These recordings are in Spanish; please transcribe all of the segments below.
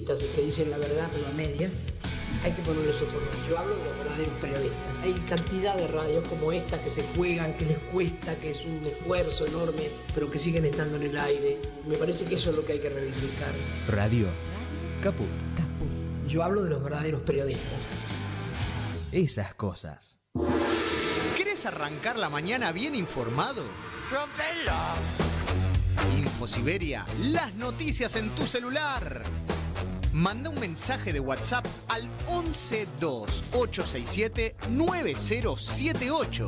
periodistas que dicen la verdad pero a medias, hay que ponerles otro nombre. Yo hablo de los verdaderos periodistas. Hay cantidad de radios como esta que se juegan, que les cuesta, que es un esfuerzo enorme, pero que siguen estando en el aire. Me parece que eso es lo que hay que reivindicar. Radio Caput. Yo hablo de los verdaderos periodistas. Esas cosas. ¿Querés arrancar la mañana bien informado? ¡Rompelo! InfoSiberia, las noticias en tu celular. Manda un mensaje de WhatsApp al 1128679078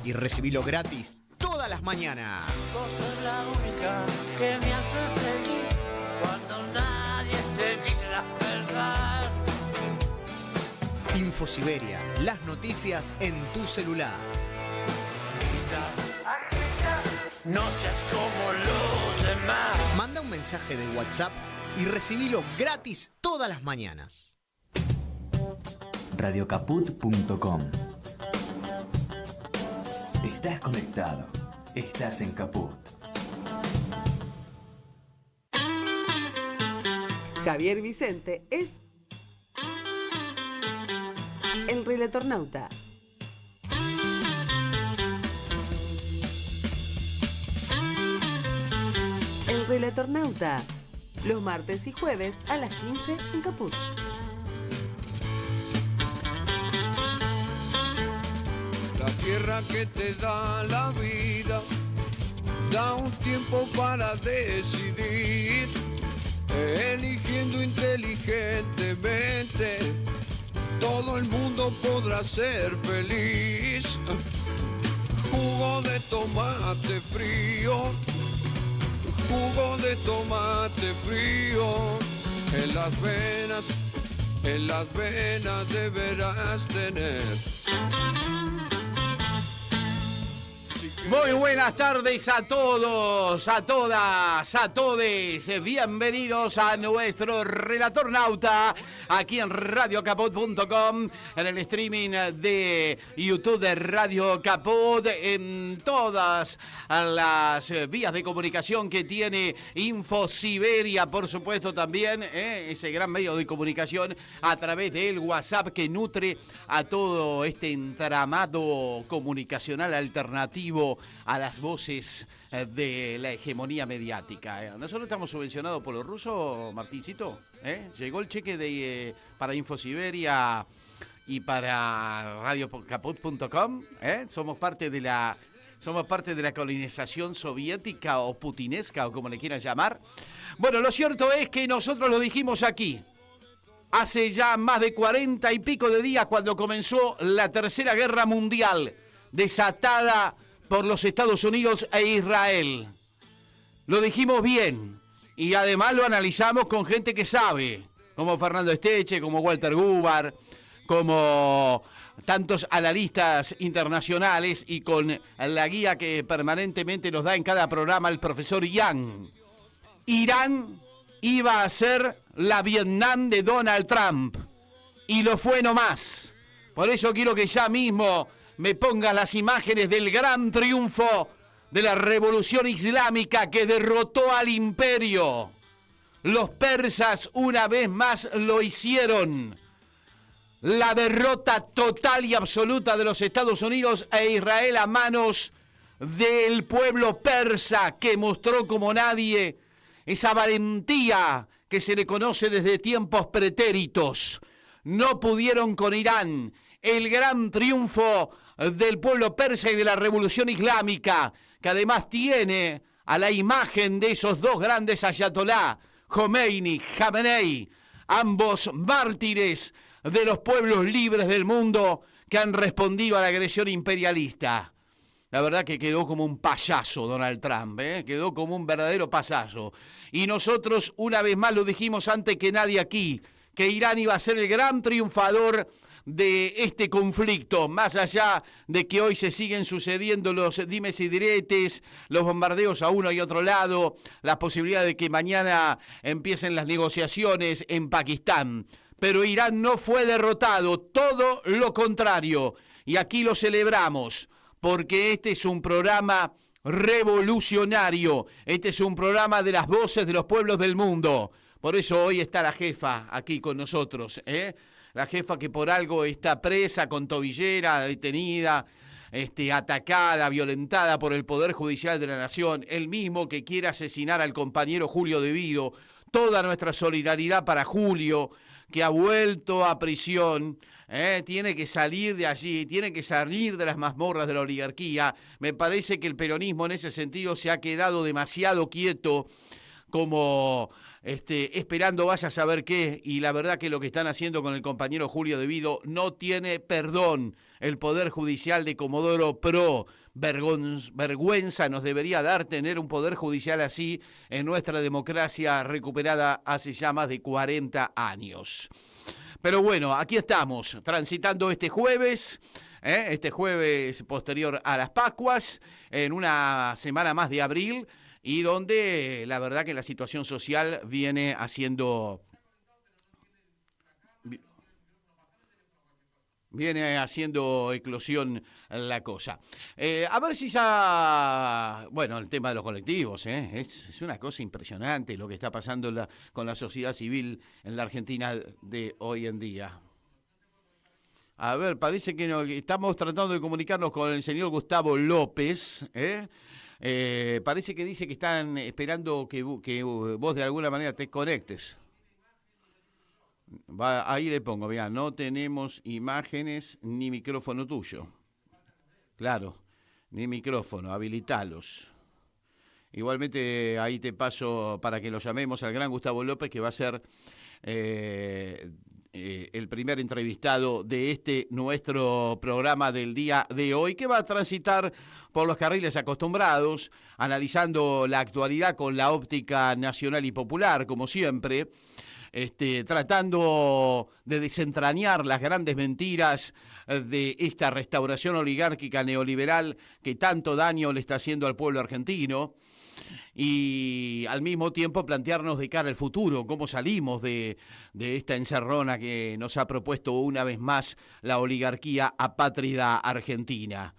y recibilo gratis todas las mañanas. Vos sos la única que me hace feliz cuando nadie te dice la verdad. InfoSiberia, las noticias en tu celular. No seas como los demás. Manda un mensaje de WhatsApp y recibilo gratis todas las mañanas. Radiocaput.com. Estás conectado. Estás en Caput. Javier Vicente es el Relatornauta. El Relatornauta. Los martes y jueves a las 15 en Caput. La tierra que te da la vida, da un tiempo para decidir, eligiendo inteligentemente, todo el mundo podrá ser feliz. Jugo de tomate frío, jugo de tomate frío, en las venas deberás tener. Muy buenas tardes a todos, a todas, a todes. Bienvenidos a nuestro Relatornauta aquí en radiocaput.com, en el streaming de YouTube de Radio Caput, en todas las vías de comunicación que tiene InfoSiberia, por supuesto también, ese gran medio de comunicación a través del WhatsApp que nutre a todo este entramado comunicacional alternativo a las voces de la hegemonía mediática. Nosotros estamos subvencionados por los rusos, Martincito. Llegó el cheque para InfoSiberia y para radiocaput.com. Somos parte de la colonización soviética o putinesca o como le quieran llamar. Bueno, lo cierto es que nosotros lo dijimos aquí hace ya más de 40 y pico de días cuando comenzó la Tercera Guerra Mundial, desatada por los Estados Unidos e Israel. Lo dijimos bien y además lo analizamos con gente que sabe, como Fernando Esteche, como Walter Gubar, como tantos analistas internacionales y con la guía que permanentemente nos da en cada programa el profesor Yang. Irán iba a ser la Vietnam de Donald Trump y lo fue nomás. Por eso quiero que ya mismo me pongas las imágenes del gran triunfo de la revolución islámica que derrotó al imperio. Los persas una vez más lo hicieron. La derrota total y absoluta de los Estados Unidos e Israel a manos del pueblo persa que mostró como nadie esa valentía que se le conoce desde tiempos pretéritos. No pudieron con Irán. El gran triunfo del pueblo persa y de la revolución islámica, que además tiene a la imagen de esos dos grandes ayatolá, Khomeini, Khamenei, ambos mártires de los pueblos libres del mundo que han respondido a la agresión imperialista. La verdad que quedó como un payaso Donald Trump, quedó como un verdadero payaso. Y nosotros una vez más lo dijimos antes que nadie aquí, que Irán iba a ser el gran triunfador de este conflicto, más allá de que hoy se siguen sucediendo los dimes y diretes, los bombardeos a uno y otro lado, la posibilidad de que mañana empiecen las negociaciones en Pakistán. Pero Irán no fue derrotado, todo lo contrario, y aquí lo celebramos, porque este es un programa revolucionario, este es un programa de las voces de los pueblos del mundo. Por eso hoy está la jefa aquí con nosotros, ¿eh? La jefa que por algo está presa, con tobillera, detenida, atacada, violentada por el Poder Judicial de la Nación, el mismo que quiere asesinar al compañero Julio De Vido. Toda nuestra solidaridad para Julio, que ha vuelto a prisión, tiene que salir de allí, tiene que salir de las mazmorras de la oligarquía. Me parece que el peronismo en ese sentido se ha quedado demasiado quieto, como esperando vaya a saber qué, y la verdad que lo que están haciendo con el compañero Julio De Vido no tiene perdón. El Poder Judicial de Comodoro Pro, vergüenza nos debería dar tener un Poder Judicial así en nuestra democracia recuperada hace ya más de 40 años. Pero bueno, aquí estamos, transitando este jueves posterior a las Pascuas, en una semana más de abril, y donde la verdad que la situación social viene haciendo eclosión la cosa. A ver si ya... Bueno, el tema de los colectivos, es una cosa impresionante lo que está pasando con la sociedad civil en la Argentina de hoy en día. A ver, parece que estamos tratando de comunicarnos con el señor Gustavo López, parece que dice que están esperando que vos de alguna manera te conectes. Ahí le pongo, mirá, no tenemos imágenes ni micrófono tuyo. Claro, ni micrófono, habilitalos. Igualmente ahí te paso para que lo llamemos al gran Gustavo López, que va a ser el primer entrevistado de nuestro programa del día de hoy, que va a transitar por los carriles acostumbrados, analizando la actualidad con la óptica nacional y popular, como siempre, tratando de desentrañar las grandes mentiras de esta restauración oligárquica neoliberal que tanto daño le está haciendo al pueblo argentino, y al mismo tiempo plantearnos de cara al futuro, cómo salimos de esta encerrona que nos ha propuesto una vez más la oligarquía apátrida argentina.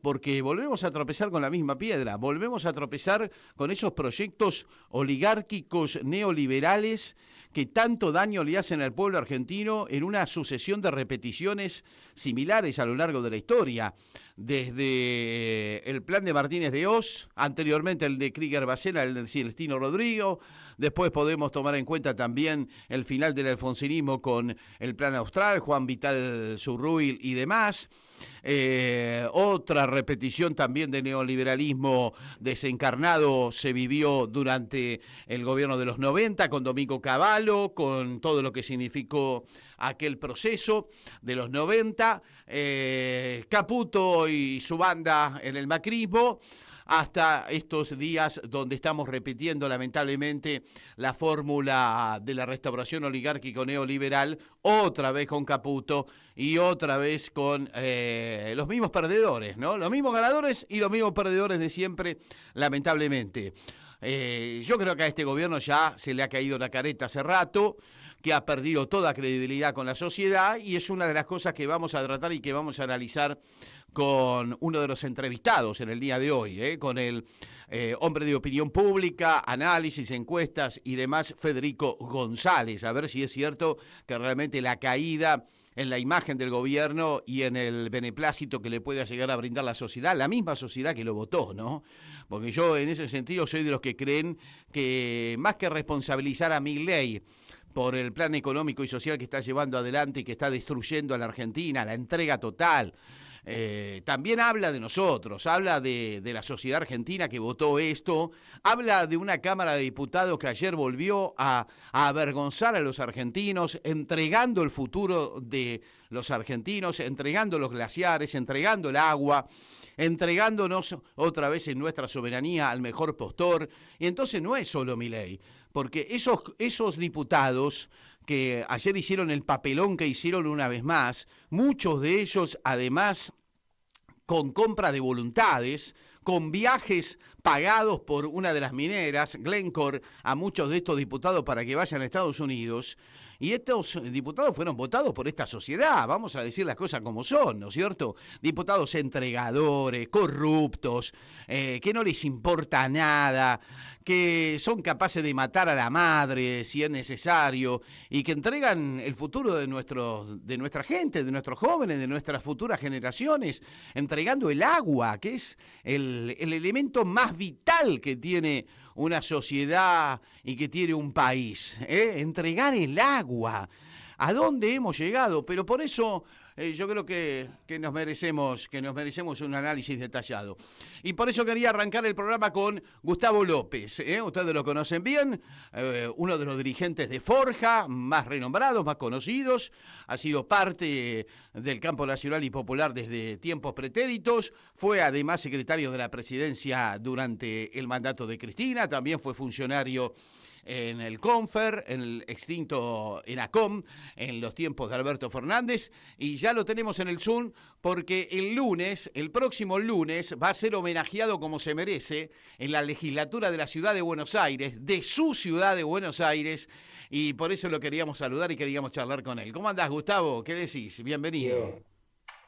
Porque volvemos a tropezar con la misma piedra, volvemos a tropezar con esos proyectos oligárquicos neoliberales que tanto daño le hacen al pueblo argentino en una sucesión de repeticiones similares a lo largo de la historia. Desde el plan de Martínez de Oz, anteriormente el de Krieger Bacela, el de Celestino Rodrigo, después podemos tomar en cuenta también el final del alfonsinismo con el plan austral, Juan Vital Zurruy y demás. Otra repetición también de neoliberalismo desencarnado se vivió durante el gobierno de los 90 con Domingo Cavallo, con todo lo que significó aquel proceso de los 90, Caputo y su banda en el macrismo, hasta estos días donde estamos repitiendo lamentablemente la fórmula de la restauración oligárquico neoliberal, otra vez con Caputo y otra vez con los mismos perdedores, ¿no? Los mismos ganadores y los mismos perdedores de siempre, lamentablemente. Yo creo que a este gobierno ya se le ha caído la careta hace rato, que ha perdido toda credibilidad con la sociedad, y es una de las cosas que vamos a tratar y que vamos a analizar con uno de los entrevistados en el día de hoy, con el hombre de opinión pública, análisis, encuestas y demás, Federico González, a ver si es cierto que realmente la caída en la imagen del gobierno y en el beneplácito que le pueda llegar a brindar la sociedad, la misma sociedad que lo votó, ¿no? Porque yo en ese sentido soy de los que creen que más que responsabilizar a Milei por el plan económico y social que está llevando adelante y que está destruyendo a la Argentina, la entrega total, también habla de nosotros, habla de la sociedad argentina que votó esto, habla de una Cámara de Diputados que ayer volvió a avergonzar a los argentinos, entregando el futuro de los argentinos, entregando los glaciares, entregando el agua, entregándonos otra vez en nuestra soberanía al mejor postor. Y entonces no es solo Milei, porque esos diputados que ayer hicieron el papelón que hicieron una vez más, muchos de ellos además con compra de voluntades, con viajes pagados por una de las mineras, Glencore, a muchos de estos diputados para que vayan a Estados Unidos. Y estos diputados fueron votados por esta sociedad, vamos a decir las cosas como son, ¿no es cierto? Diputados entregadores, corruptos, que no les importa nada, que son capaces de matar a la madre si es necesario, y que entregan el futuro de nuestra gente, de nuestros jóvenes, de nuestras futuras generaciones, entregando el agua, que es el elemento más vital que tiene una sociedad y que tiene un país, entregar el agua. ¿A dónde hemos llegado? Pero por eso yo creo que nos merecemos un análisis detallado. Y por eso quería arrancar el programa con Gustavo López. Ustedes lo conocen bien, uno de los dirigentes de Forja, más renombrados, más conocidos. Ha sido parte del campo nacional y popular desde tiempos pretéritos. Fue además secretario de la presidencia durante el mandato de Cristina. También fue funcionario en el CONFER, en el extinto ENACOM, en los tiempos de Alberto Fernández, y ya lo tenemos en el Zoom porque el próximo lunes, va a ser homenajeado como se merece en la legislatura de la Ciudad de Buenos Aires, de su Ciudad de Buenos Aires, y por eso lo queríamos saludar y queríamos charlar con él. ¿Cómo andás, Gustavo? ¿Qué decís? Bienvenido. Bien.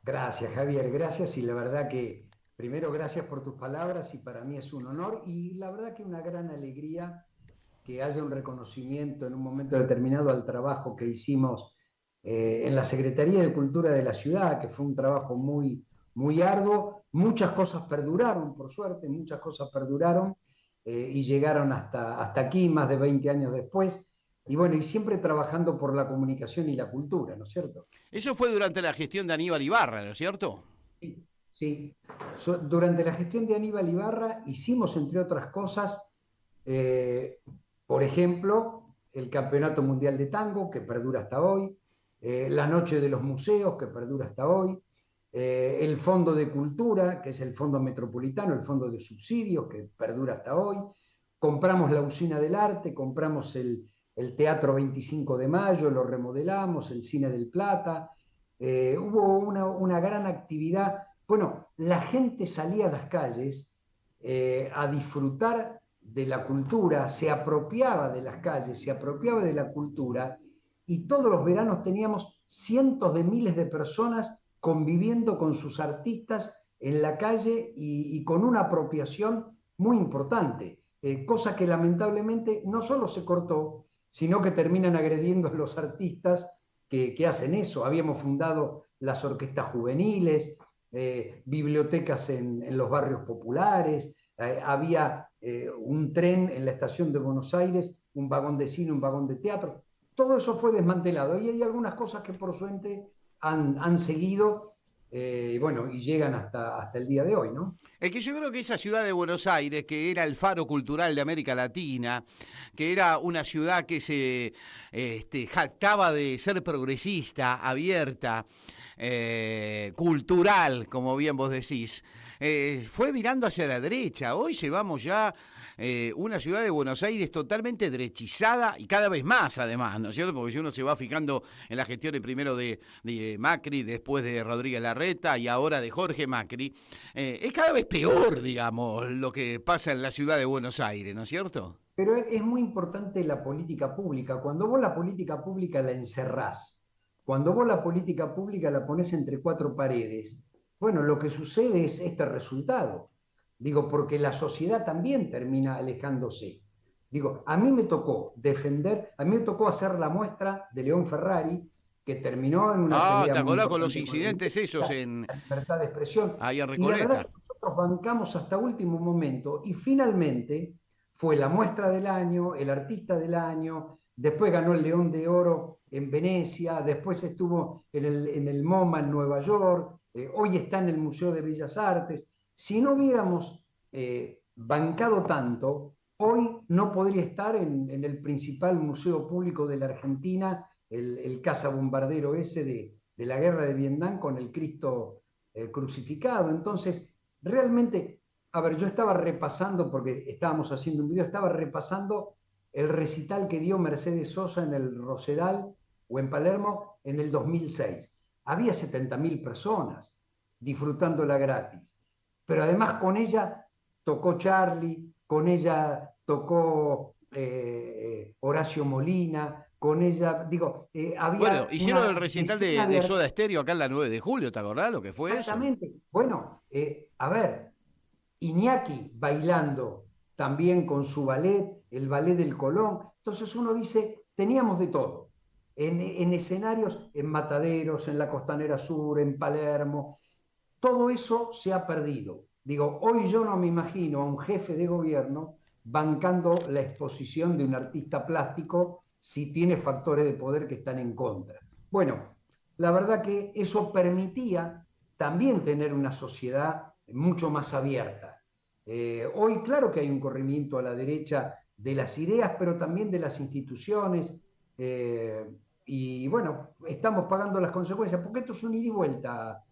Gracias, Javier, gracias, y la verdad que, primero, gracias por tus palabras, y para mí es un honor, y la verdad que una gran alegría que haya un reconocimiento en un momento determinado al trabajo que hicimos en la Secretaría de Cultura de la ciudad, que fue un trabajo muy, muy arduo. Muchas cosas perduraron, por suerte, muchas cosas perduraron y llegaron hasta aquí, más de 20 años después. Y bueno, y siempre trabajando por la comunicación y la cultura, ¿no es cierto? Eso fue durante la gestión de Aníbal Ibarra, ¿no es cierto? Sí, sí. Durante la gestión de Aníbal Ibarra hicimos, entre otras cosas, por ejemplo, el Campeonato Mundial de Tango, que perdura hasta hoy, la Noche de los Museos, que perdura hasta hoy, el Fondo de Cultura, que es el Fondo Metropolitano, el Fondo de Subsidios, que perdura hasta hoy. Compramos la Usina del Arte, compramos el Teatro 25 de Mayo, lo remodelamos, el Cine del Plata. Hubo una gran actividad. Bueno, la gente salía a las calles a disfrutar de la cultura, se apropiaba de las calles, se apropiaba de la cultura, y todos los veranos teníamos cientos de miles de personas conviviendo con sus artistas en la calle y con una apropiación muy importante, cosa que lamentablemente no solo se cortó, sino que terminan agrediendo a los artistas que hacen eso. Habíamos fundado las orquestas juveniles, bibliotecas en los barrios populares, había un tren en la estación de Buenos Aires, un vagón de cine, un vagón de teatro. Todo eso fue desmantelado, y hay algunas cosas que por suerte han seguido y bueno, y llegan hasta el día de hoy, ¿no? Es que yo creo que esa ciudad de Buenos Aires, que era el faro cultural de América Latina, que era una ciudad que se jactaba de ser progresista, abierta, cultural, como bien vos decís, fue virando hacia la derecha. Hoy llevamos ya una ciudad de Buenos Aires totalmente derechizada, y cada vez más además, ¿no es cierto? Porque si uno se va fijando en las gestiones primero de Macri, después de Rodríguez Larreta y ahora de Jorge Macri, es cada vez peor, digamos, lo que pasa en la ciudad de Buenos Aires, ¿no es cierto? Pero es muy importante la política pública. Cuando vos la política pública la encerrás, cuando vos la política pública la ponés entre cuatro paredes, bueno, lo que sucede es este resultado. Digo, porque la sociedad también termina alejándose. Digo, a mí me tocó hacer la muestra de León Ferrari, que terminó en una pelea. ¿Te acordás con los incidentes esos en la libertad de expresión? Ahí en Y la Recoleta. verdad que nosotros bancamos hasta último momento, y finalmente fue la muestra del año, el artista del año, después ganó el León de Oro en Venecia, después estuvo en el MoMA en Nueva York, hoy está en el Museo de Bellas Artes. Si no hubiéramos bancado tanto, hoy no podría estar en el principal museo público de la Argentina, el cazabombardero ese de la guerra de Vietnam, con el Cristo crucificado. Entonces, realmente, a ver, yo estaba repasando, porque estábamos haciendo un video, estaba repasando el recital que dio Mercedes Sosa en el Rosedal o en Palermo en el 2006. Había 70.000 personas disfrutándola gratis. Pero además con ella tocó Charlie, con ella tocó Horacio Molina, con ella, digo, había... Bueno, hicieron una el recital decena de Soda Stereo acá en la 9 de julio, ¿te acordás lo que fue eso? Exactamente. Bueno, a ver, Iñaki bailando también con su ballet, el ballet del Colón. Entonces uno dice, teníamos de todo. En escenarios, en Mataderos, en la Costanera Sur, en Palermo, todo eso se ha perdido. Digo, hoy yo no me imagino a un jefe de gobierno bancando la exposición de un artista plástico si tiene factores de poder que están en contra. Bueno, la verdad que eso permitía también tener una sociedad mucho más abierta. Hoy claro que hay un corrimiento a la derecha de las ideas, pero también de las instituciones, y bueno, estamos pagando las consecuencias, porque esto es un ida y vuelta,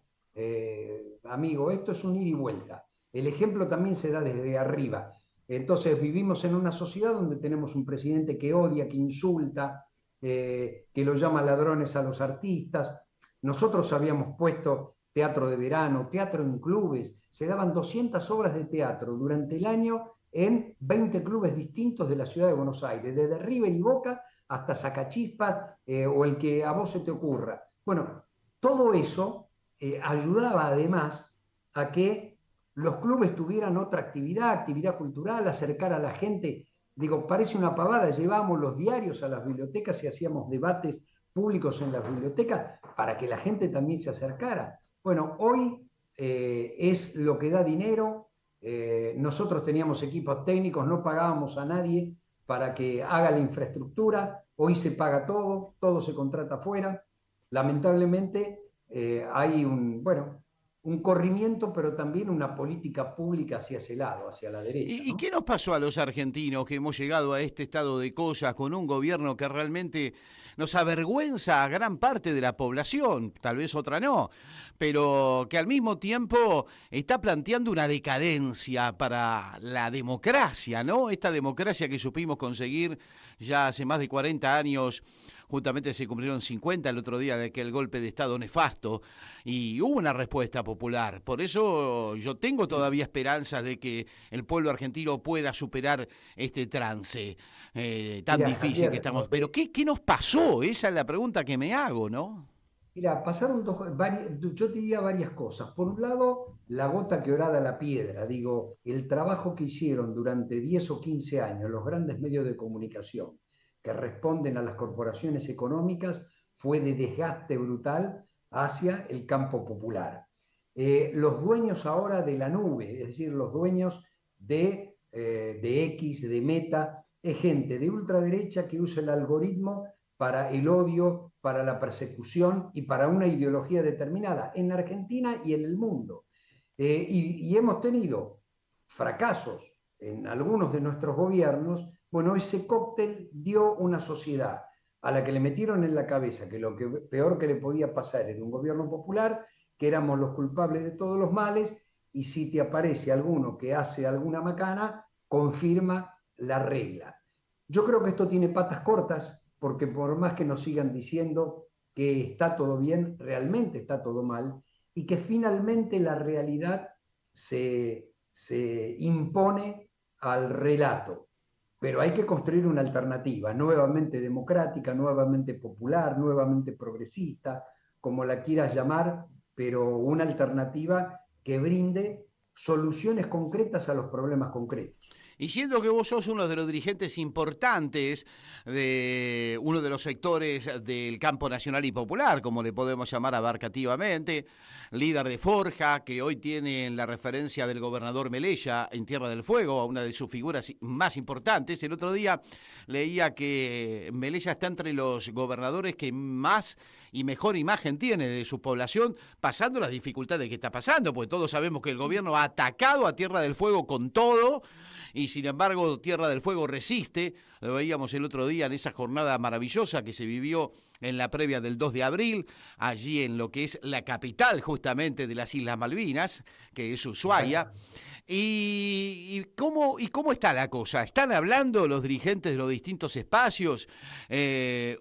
amigo, esto es un ida y vuelta. El ejemplo también se da desde arriba. Entonces vivimos en una sociedad donde tenemos un presidente que odia, que insulta, que lo llama ladrones a los artistas. Nosotros habíamos puesto teatro de verano, teatro en clubes, se daban 200 obras de teatro durante el año en 20 clubes distintos de la ciudad de Buenos Aires, desde River y Boca hasta Sacachispas, o el que a vos se te ocurra. Bueno, todo eso ayudaba además a que los clubes tuvieran otra actividad cultural, acercar a la gente. Digo, parece una pavada, llevábamos los diarios a las bibliotecas y hacíamos debates públicos en las bibliotecas para que la gente también se acercara. Bueno, hoy es lo que da dinero. Nosotros teníamos equipos técnicos, no pagábamos a nadie para que haga la infraestructura. Hoy se paga todo, todo se contrata afuera. Lamentablemente hay un corrimiento, pero también una política pública hacia ese lado, hacia la derecha. ¿Y qué nos pasó a los argentinos que hemos llegado a este estado de cosas con un gobierno que realmente nos avergüenza a gran parte de la población, tal vez otra no, pero que al mismo tiempo está planteando una decadencia para la democracia, ¿no? Esta democracia que supimos conseguir ya hace más de 40 años. Justamente se cumplieron 50 el otro día de aquel golpe de Estado nefasto y hubo una respuesta popular. Por eso yo tengo todavía esperanzas de que el pueblo argentino pueda superar este trance tan difícil Javier, que estamos. Pero ¿qué nos pasó? Esa es la pregunta que me hago, ¿no? Mira, pasaron yo te diría varias cosas. Por un lado, la gota que horada la piedra. Digo, el trabajo que hicieron durante 10 o 15 años los grandes medios de comunicación que responden a las corporaciones económicas fue de desgaste brutal hacia el campo popular. Los dueños ahora de la nube, es decir, los dueños de X, de Meta, es gente de ultraderecha que usa el algoritmo para el odio, para la persecución y para una ideología determinada en Argentina y en el mundo. Y hemos tenido fracasos en algunos de nuestros gobiernos. Bueno, ese cóctel dio una sociedad a la que le metieron en la cabeza que lo peor que le podía pasar era un gobierno popular, que éramos los culpables de todos los males, y si te aparece alguno que hace alguna macana, confirma la regla. Yo creo que esto tiene patas cortas, porque por más que nos sigan diciendo que está todo bien, realmente está todo mal, y que finalmente la realidad se impone al relato. Pero hay que construir una alternativa, nuevamente democrática, nuevamente popular, nuevamente progresista, como la quieras llamar, pero una alternativa que brinde soluciones concretas a los problemas concretos. Y siendo que vos sos uno de los dirigentes importantes de uno de los sectores del campo nacional y popular, como le podemos llamar abarcativamente, líder de Forja, que hoy tiene la referencia del gobernador Melella en Tierra del Fuego, a una de sus figuras más importantes. El otro día leía que Melella está entre los gobernadores que más y mejor imagen tiene de su población, pasando las dificultades que está pasando, porque todos sabemos que el gobierno ha atacado a Tierra del Fuego con todo, y sin embargo Tierra del Fuego resiste. Lo veíamos el otro día en esa jornada maravillosa que se vivió en la previa del 2 de abril, allí en lo que es la capital justamente de las Islas Malvinas, que es Ushuaia. ¿Y cómo está la cosa? ¿Están hablando los dirigentes de los distintos espacios?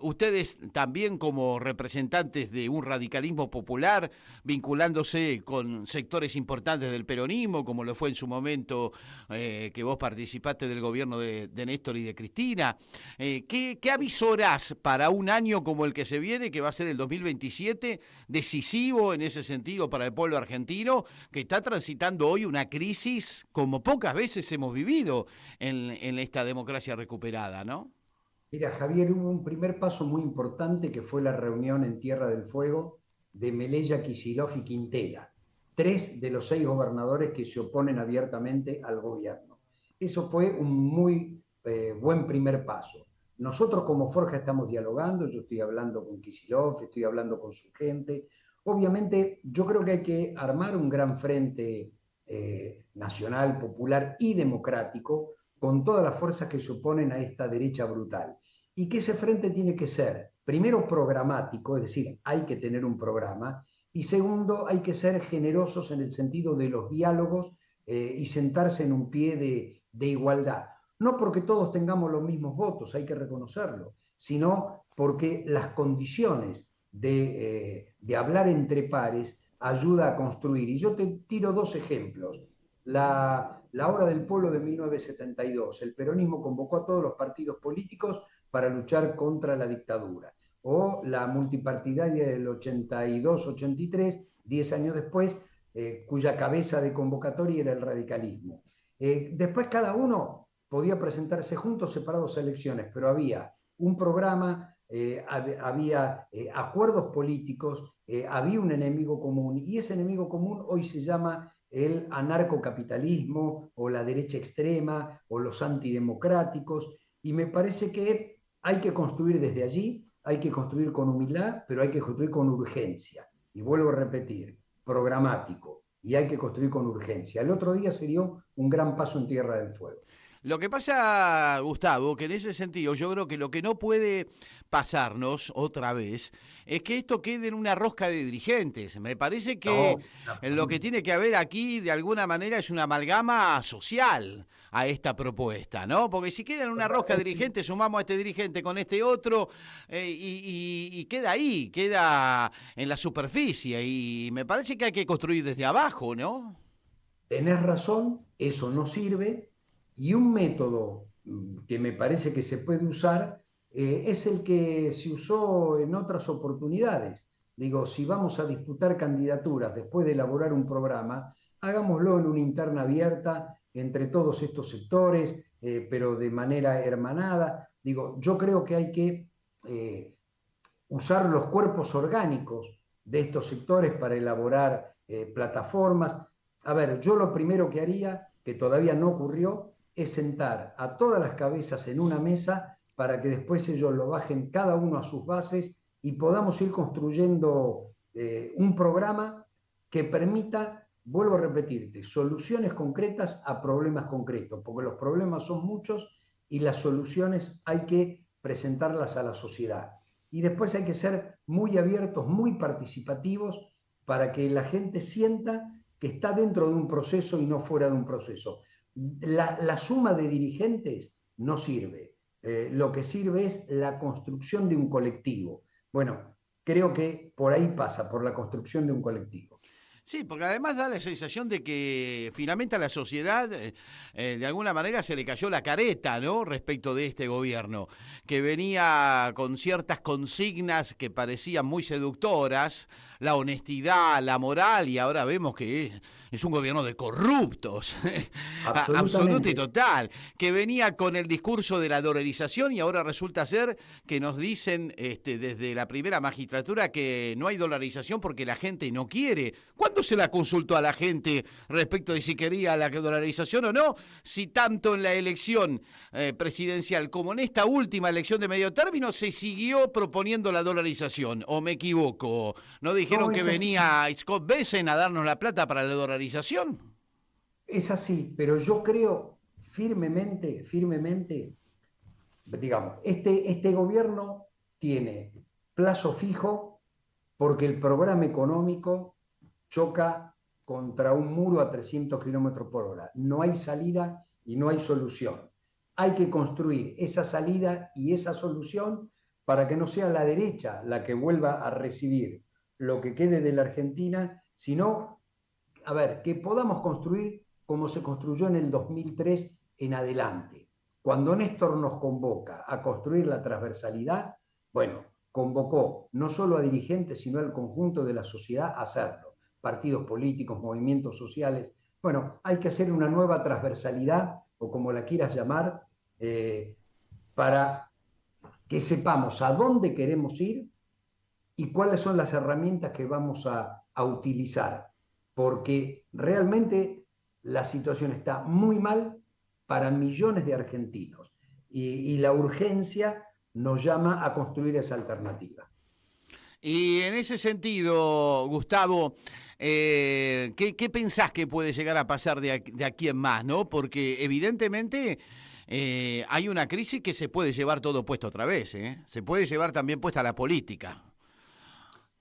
Ustedes también como representantes de un radicalismo popular, vinculándose con sectores importantes del peronismo, como lo fue en su momento que vos participaste del gobierno de Néstor y de Cristina. ¿Qué avisorás para un año como el que se viene, que va a ser el 2027, decisivo en ese sentido para el pueblo argentino, que está transitando hoy una crisis como pocas veces hemos vivido en esta democracia recuperada, ¿no? Mira, Javier, hubo un primer paso muy importante que fue la reunión en Tierra del Fuego de Melella, Kicillof y Quintela, 3 de los 6 gobernadores que se oponen abiertamente al gobierno. Eso fue un muy buen primer paso. Nosotros como Forja estamos dialogando, yo estoy hablando con Kicillof, estoy hablando con su gente. Obviamente yo creo que hay que armar un gran frente nacional, popular y democrático con todas las fuerzas que se oponen a esta derecha brutal. Y que ese frente tiene que ser, primero, programático, es decir, hay que tener un programa, y segundo, hay que ser generosos en el sentido de los diálogos y sentarse en un pie de igualdad. No porque todos tengamos los mismos votos, hay que reconocerlo, sino porque las condiciones de hablar entre pares ayuda a construir. Y yo te tiro 2 ejemplos. La Hora del Pueblo de 1972. El peronismo convocó a todos los partidos políticos para luchar contra la dictadura. O la multipartidaria del 82-83, 10 años después, cuya cabeza de convocatoria era el radicalismo. Después cada uno podía presentarse juntos, separados a elecciones, pero había un programa, había acuerdos políticos, había un enemigo común, y ese enemigo común hoy se llama el anarcocapitalismo o la derecha extrema o los antidemocráticos, y me parece que hay que construir desde allí, hay que construir con humildad, pero hay que construir con urgencia. Y vuelvo a repetir, programático, y hay que construir con urgencia. El otro día se dio un gran paso en Tierra del Fuego. Lo que pasa, Gustavo, que en ese sentido yo creo que lo que no puede pasarnos otra vez es que esto quede en una rosca de dirigentes. Me parece que lo que tiene que haber aquí de alguna manera es una amalgama social a esta propuesta, ¿no? Porque si queda en una rosca de dirigentes, sumamos a este dirigente con este otro y queda ahí, queda en la superficie, y me parece que hay que construir desde abajo, ¿no? Tenés razón, eso no sirve. Y un método que me parece que se puede usar es el que se usó en otras oportunidades. Digo, si vamos a disputar candidaturas después de elaborar un programa, hagámoslo en una interna abierta entre todos estos sectores, pero de manera hermanada. Digo, yo creo que hay que usar los cuerpos orgánicos de estos sectores para elaborar plataformas. A ver, yo lo primero que haría, que todavía no ocurrió, es sentar a todas las cabezas en una mesa para que después ellos lo bajen cada uno a sus bases y podamos ir construyendo un programa que permita, vuelvo a repetirte, soluciones concretas a problemas concretos, porque los problemas son muchos y las soluciones hay que presentarlas a la sociedad. Y después hay que ser muy abiertos, muy participativos, para que la gente sienta que está dentro de un proceso y no fuera de un proceso. La suma de dirigentes no sirve. Lo que sirve es la construcción de un colectivo. Bueno, creo que por ahí pasa, por la construcción de un colectivo. Sí, porque además da la sensación de que finalmente a la sociedad de alguna manera se le cayó la careta, ¿no? Respecto de este gobierno, que venía con ciertas consignas que parecían muy seductoras, la honestidad, la moral, y ahora vemos que es un gobierno de corruptos, absoluto y total, que venía con el discurso de la dolarización y ahora resulta ser que nos dicen desde la primera magistratura que no hay dolarización porque la gente no quiere. ¿Cuándo se la consultó a la gente respecto de si quería la dolarización o no? Si tanto en la elección presidencial como en esta última elección de medio término se siguió proponiendo la dolarización, ¿o me equivoco? ¿No dijeron que venía Scott Bessent a darnos la plata para la dolarización? Es así, pero yo creo firmemente, digamos, este gobierno tiene plazo fijo porque el programa económico choca contra un muro a 300 kilómetros por hora. No hay salida y no hay solución. Hay que construir esa salida y esa solución para que no sea la derecha la que vuelva a recibir lo que quede de la Argentina, sino, a ver, que podamos construir como se construyó en el 2003 en adelante. Cuando Néstor nos convoca a construir la transversalidad, bueno, convocó no solo a dirigentes, sino al conjunto de la sociedad a hacerlo. Partidos políticos, movimientos sociales. Bueno, hay que hacer una nueva transversalidad, o como la quieras llamar, para que sepamos a dónde queremos ir y cuáles son las herramientas que vamos a utilizar. Porque realmente la situación está muy mal para millones de argentinos y la urgencia nos llama a construir esa alternativa. Y en ese sentido, Gustavo, ¿qué pensás que puede llegar a pasar de aquí en más, ¿no? Porque evidentemente hay una crisis que se puede llevar todo puesto otra vez, ¿eh? Se puede llevar también puesta la política.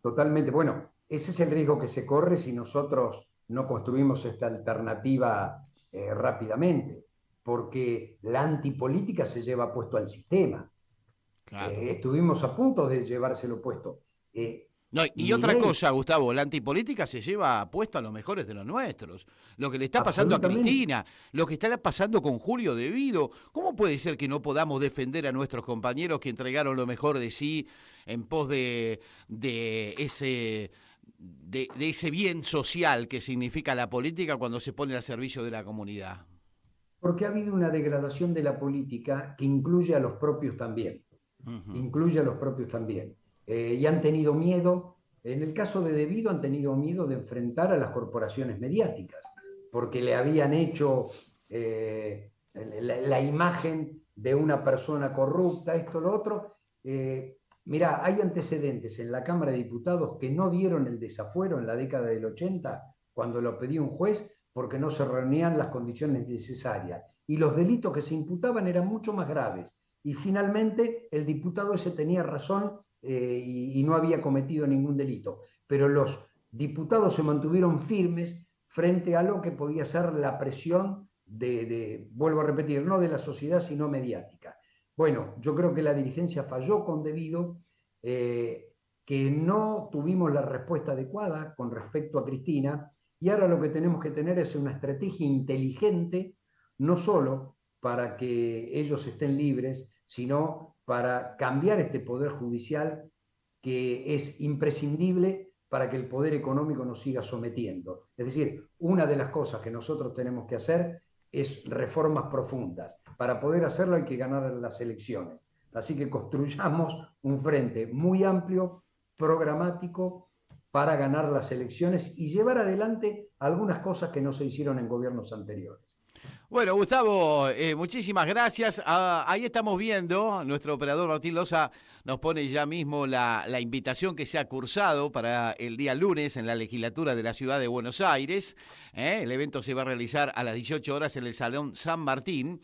Totalmente. Bueno, ese es el riesgo que se corre si nosotros no construimos esta alternativa rápidamente, porque la antipolítica se lleva puesto al sistema. Claro. Estuvimos a punto de llevárselo puesto. No, y otra cosa, Gustavo, la antipolítica se lleva puesto a los mejores de los nuestros. Lo que le está pasando a Cristina, lo que está pasando con Julio De Vido. ¿Cómo puede ser que no podamos defender a nuestros compañeros que entregaron lo mejor de sí en pos de ese bien social que significa la política cuando se pone al servicio de la comunidad? Porque ha habido una degradación de la política que incluye a los propios también. Incluye a los propios también. Y han tenido miedo, en el caso de Devido han tenido miedo de enfrentar a las corporaciones mediáticas, porque le habían hecho la imagen de una persona corrupta, esto, lo otro. Mirá, hay antecedentes en la Cámara de Diputados que no dieron el desafuero en la década del 80, cuando lo pedía un juez, porque no se reunían las condiciones necesarias. Y los delitos que se imputaban eran mucho más graves. Y finalmente el diputado ese tenía razón y no había cometido ningún delito. Pero los diputados se mantuvieron firmes frente a lo que podía ser la presión vuelvo a repetir, no de la sociedad, sino mediática. Bueno, yo creo que la dirigencia falló con Devido, que no tuvimos la respuesta adecuada con respecto a Cristina, y ahora lo que tenemos que tener es una estrategia inteligente, no solo para que ellos estén libres, sino para cambiar este poder judicial que es imprescindible para que el poder económico nos siga sometiendo. Es decir, una de las cosas que nosotros tenemos que hacer es reformas profundas. Para poder hacerlo hay que ganar las elecciones. Así que construyamos un frente muy amplio, programático, para ganar las elecciones y llevar adelante algunas cosas que no se hicieron en gobiernos anteriores. Bueno, Gustavo, muchísimas gracias. Ahí estamos viendo, nuestro operador Martín Loza nos pone ya mismo la invitación que se ha cursado para el día lunes en la legislatura de la Ciudad de Buenos Aires. El evento se va a realizar a las 18 horas en el Salón San Martín,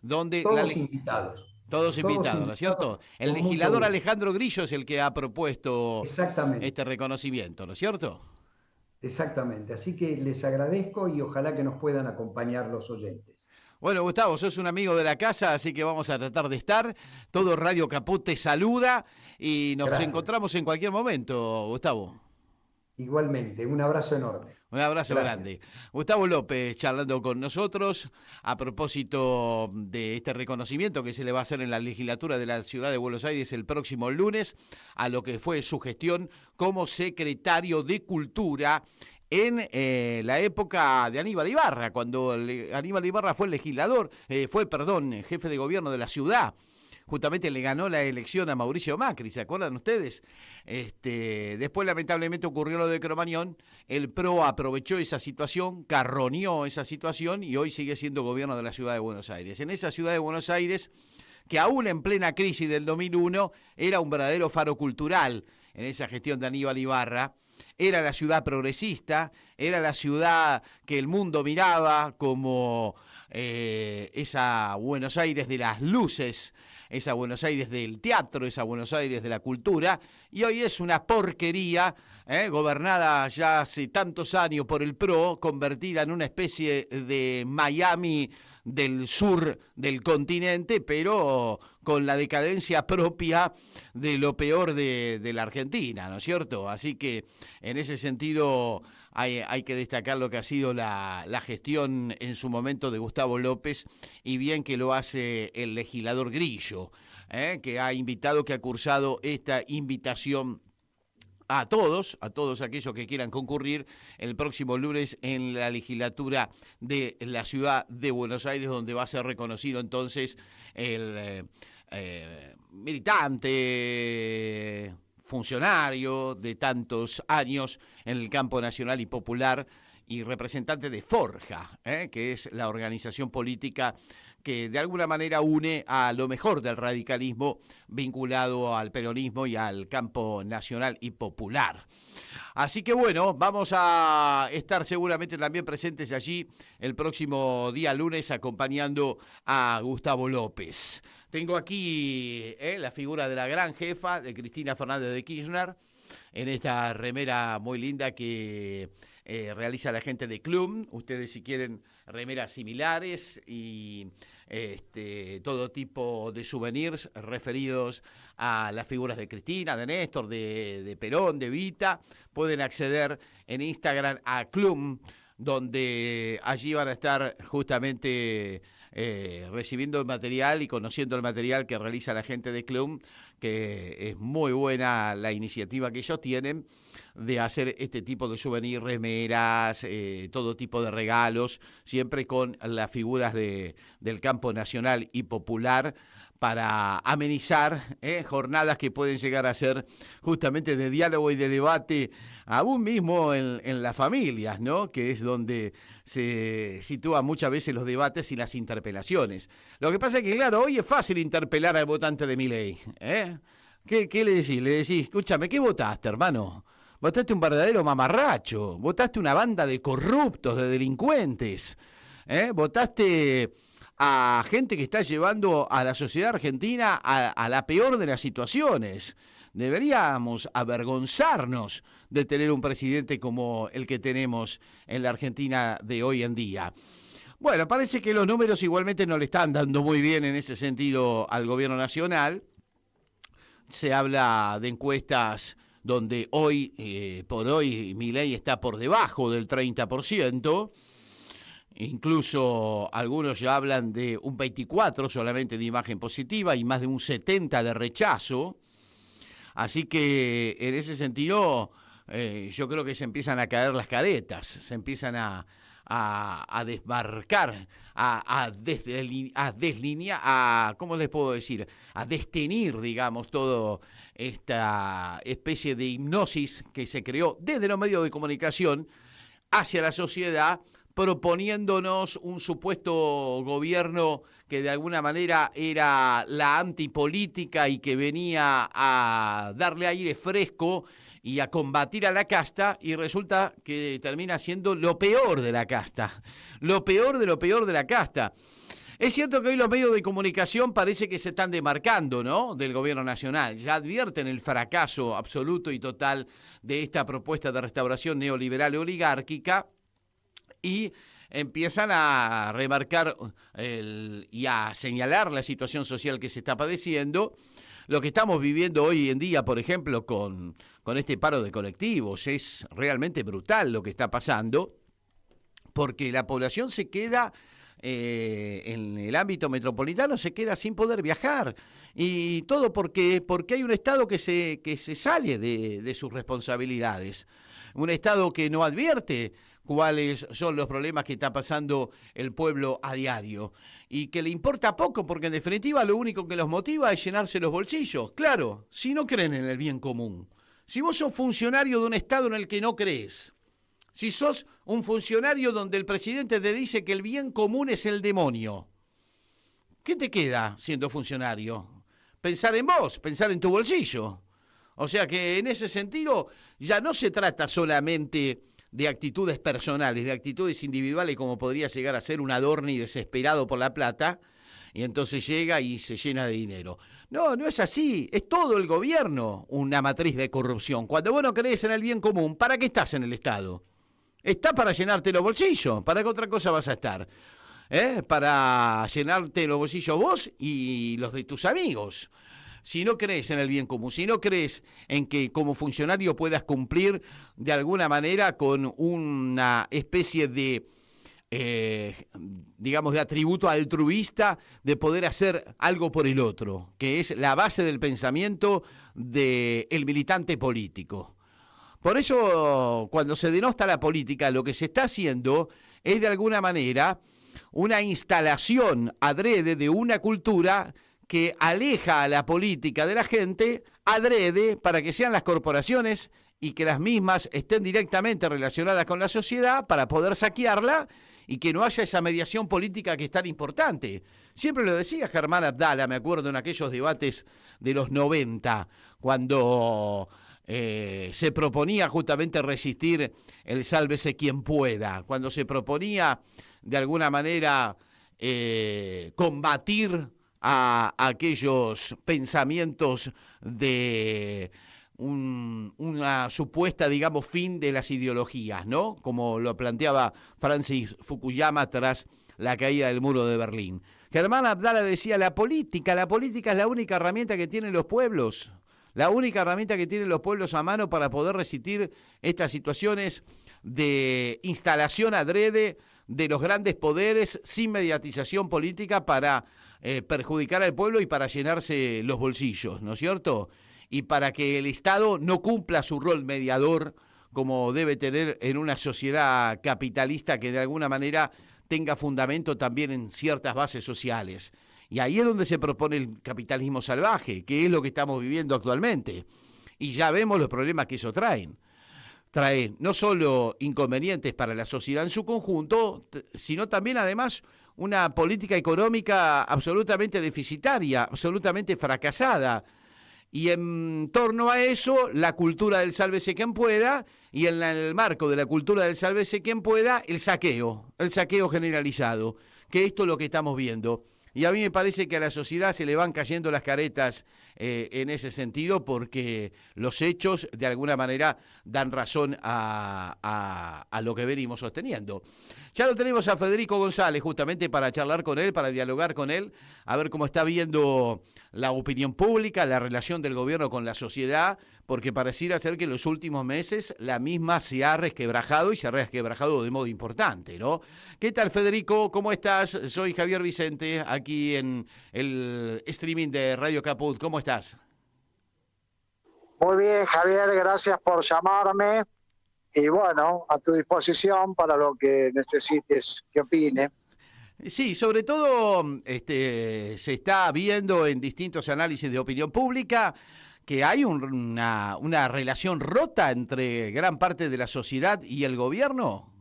donde... Todos invitados. Todos invitados, ¿no es cierto? El legislador Alejandro Grillo es el que ha propuesto este reconocimiento, ¿no es cierto? Exactamente, así que les agradezco y ojalá que nos puedan acompañar los oyentes. Bueno, Gustavo, sos un amigo de la casa, así que vamos a tratar de estar. Todo Radio Caput te saluda y nos encontramos en cualquier momento, Gustavo. Igualmente, un abrazo enorme. Un abrazo grande. Gustavo López charlando con nosotros a propósito de este reconocimiento que se le va a hacer en la legislatura de la Ciudad de Buenos Aires el próximo lunes a lo que fue su gestión como secretario de Cultura en la época de Aníbal Ibarra, cuando Aníbal Ibarra fue jefe de gobierno de la ciudad. Justamente le ganó la elección a Mauricio Macri, ¿se acuerdan ustedes? Después lamentablemente ocurrió lo de Cromañón, el PRO aprovechó esa situación, carroneó esa situación y hoy sigue siendo gobierno de la Ciudad de Buenos Aires. En esa Ciudad de Buenos Aires, que aún en plena crisis del 2001, era un verdadero faro cultural en esa gestión de Aníbal Ibarra, era la ciudad progresista, era la ciudad que el mundo miraba como esa Buenos Aires de las luces, esa Buenos Aires del teatro, esa Buenos Aires de la cultura, y hoy es una porquería, gobernada ya hace tantos años por el PRO, convertida en una especie de Miami del sur del continente, pero con la decadencia propia de lo peor de la Argentina, ¿no es cierto? Así que en ese sentido hay que destacar lo que ha sido la gestión en su momento de Gustavo López, y bien que lo hace el legislador Grillo, que ha cursado esta invitación a todos aquellos que quieran concurrir el próximo lunes en la legislatura de la ciudad de Buenos Aires, donde va a ser reconocido entonces el militante, funcionario de tantos años en el campo nacional y popular y representante de Forja, que es la organización política que de alguna manera une a lo mejor del radicalismo vinculado al peronismo y al campo nacional y popular. Así que bueno, vamos a estar seguramente también presentes allí el próximo día lunes acompañando a Gustavo López. Tengo aquí la figura de la gran jefa, de Cristina Fernández de Kirchner, en esta remera muy linda que realiza la gente de Clum. Ustedes, si quieren remeras similares y todo tipo de souvenirs referidos a las figuras de Cristina, de Néstor, de Perón, de Evita, pueden acceder en Instagram a Clum, donde allí van a estar justamente recibiendo el material y conociendo el material que realiza la gente de Clum, que es muy buena la iniciativa que ellos tienen de hacer este tipo de souvenirs, remeras, todo tipo de regalos, siempre con las figuras del campo nacional y popular, para amenizar jornadas que pueden llegar a ser justamente de diálogo y de debate, aún mismo en las familias, ¿no? Que es donde se sitúan muchas veces los debates y las interpelaciones. Lo que pasa es que, claro, hoy es fácil interpelar al votante de Milei, ¿Qué le decís? Le decís, escúchame, ¿qué votaste, hermano? Votaste un verdadero mamarracho, votaste una banda de corruptos, de delincuentes, votaste a gente que está llevando a la sociedad argentina a la peor de las situaciones. Deberíamos avergonzarnos de tener un presidente como el que tenemos en la Argentina de hoy en día. Bueno, parece que los números igualmente no le están dando muy bien en ese sentido al gobierno nacional. Se habla de encuestas donde por hoy Milei está por debajo del 30%. Incluso algunos ya hablan de un 24% solamente de imagen positiva y más de un 70% de rechazo. Así que en ese sentido yo creo que se empiezan a caer las caretas, se empiezan a desmarcar, a deslinear, ¿cómo les puedo decir? A destenir, digamos, todo esta especie de hipnosis que se creó desde los medios de comunicación hacia la sociedad, proponiéndonos un supuesto gobierno que de alguna manera era la antipolítica y que venía a darle aire fresco y a combatir a la casta, y resulta que termina siendo lo peor de la casta, lo peor de la casta. Es cierto que hoy los medios de comunicación parece que se están demarcando, ¿no?, del gobierno nacional. Ya advierten el fracaso absoluto y total de esta propuesta de restauración neoliberal y oligárquica, y empiezan a remarcar y a señalar la situación social que se está padeciendo. Lo que estamos viviendo hoy en día, por ejemplo, con este paro de colectivos, es realmente brutal lo que está pasando, porque la población se queda, en el ámbito metropolitano, se queda sin poder viajar. Y todo porque hay un Estado que se sale de sus responsabilidades. Un Estado que no advierte cuáles son los problemas que está pasando el pueblo a diario y que le importa poco, porque en definitiva lo único que los motiva es llenarse los bolsillos. Claro, si no creen en el bien común, si vos sos funcionario de un Estado en el que no crees, si sos un funcionario donde el presidente te dice que el bien común es el demonio, ¿qué te queda siendo funcionario? Pensar en vos, pensar en tu bolsillo. O sea que en ese sentido ya no se trata solamente de actitudes personales, de actitudes individuales, como podría llegar a ser un Adorni desesperado por la plata, y entonces llega y se llena de dinero. No, no es así, es todo el gobierno una matriz de corrupción. Cuando vos no crees en el bien común, ¿para qué estás en el Estado? Está para llenarte los bolsillos, ¿para qué otra cosa vas a estar? Para llenarte los bolsillos vos y los de tus amigos. Si no crees en el bien común, si no crees en que como funcionario puedas cumplir de alguna manera con una especie de, digamos, de atributo altruista de poder hacer algo por el otro, que es la base del pensamiento del militante político. Por eso, cuando se denosta la política, lo que se está haciendo es de alguna manera una instalación adrede de una cultura que aleja a la política de la gente, adrede para que sean las corporaciones y que las mismas estén directamente relacionadas con la sociedad para poder saquearla y que no haya esa mediación política que es tan importante. Siempre lo decía Germán Abdala, me acuerdo en aquellos debates de los 90, cuando se proponía justamente resistir el sálvese quien pueda, cuando se proponía de alguna manera combatir a aquellos pensamientos de una supuesta, digamos, fin de las ideologías, ¿no? Como lo planteaba Francis Fukuyama tras la caída del muro de Berlín. Germán Abdala decía, la política es la única herramienta que tienen los pueblos, la única herramienta que tienen los pueblos a mano para poder resistir estas situaciones de instalación adrede de los grandes poderes sin mediatización política para perjudicar al pueblo y para llenarse los bolsillos, ¿no es cierto? Y para que el Estado no cumpla su rol mediador como debe tener en una sociedad capitalista que de alguna manera tenga fundamento también en ciertas bases sociales. Y ahí es donde se propone el capitalismo salvaje, que es lo que estamos viviendo actualmente. Y ya vemos los problemas que eso traen. Trae no solo inconvenientes para la sociedad en su conjunto, sino también además una política económica absolutamente deficitaria, absolutamente fracasada. Y en torno a eso, la cultura del sálvese quien pueda, y en el marco de la cultura del sálvese quien pueda, el saqueo generalizado, que esto es lo que estamos viendo. Y a mí me parece que a la sociedad se le van cayendo las caretas en ese sentido, porque los hechos de alguna manera dan razón a lo que venimos sosteniendo. Ya lo tenemos a Federico González justamente para charlar con él, para dialogar con él, a ver cómo está viendo la opinión pública, la relación del gobierno con la sociedad, porque pareciera ser que en los últimos meses la misma se ha resquebrajado y se ha resquebrajado de modo importante, ¿no? ¿Qué tal, Federico? ¿Cómo estás? Soy Javier Vicente, aquí en el streaming de Radio Caput. ¿Cómo estás? Muy bien, Javier, gracias por llamarme. Y bueno, a tu disposición para lo que necesites que opine. Sí, sobre todo se está viendo en distintos análisis de opinión pública que hay una relación rota entre gran parte de la sociedad y el gobierno.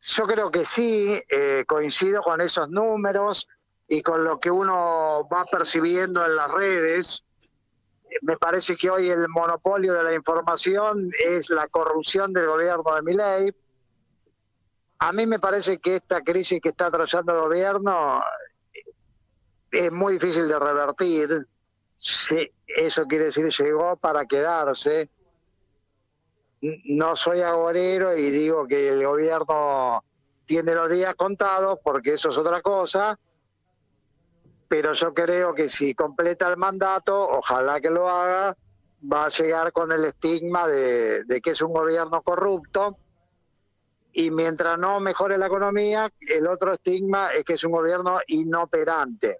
Yo creo que sí, coincido con esos números y con lo que uno va percibiendo en las redes. Me parece que hoy el monopolio de la información es la corrupción del gobierno de Milei. A mí me parece que esta crisis que está atravesando el gobierno es muy difícil de revertir. Sí, eso quiere decir llegó para quedarse. No soy agorero y digo que el gobierno tiene los días contados, porque eso es otra cosa. Pero yo creo que si completa el mandato, ojalá que lo haga, va a llegar con el estigma de que es un gobierno corrupto, y mientras no mejore la economía, el otro estigma es que es un gobierno inoperante.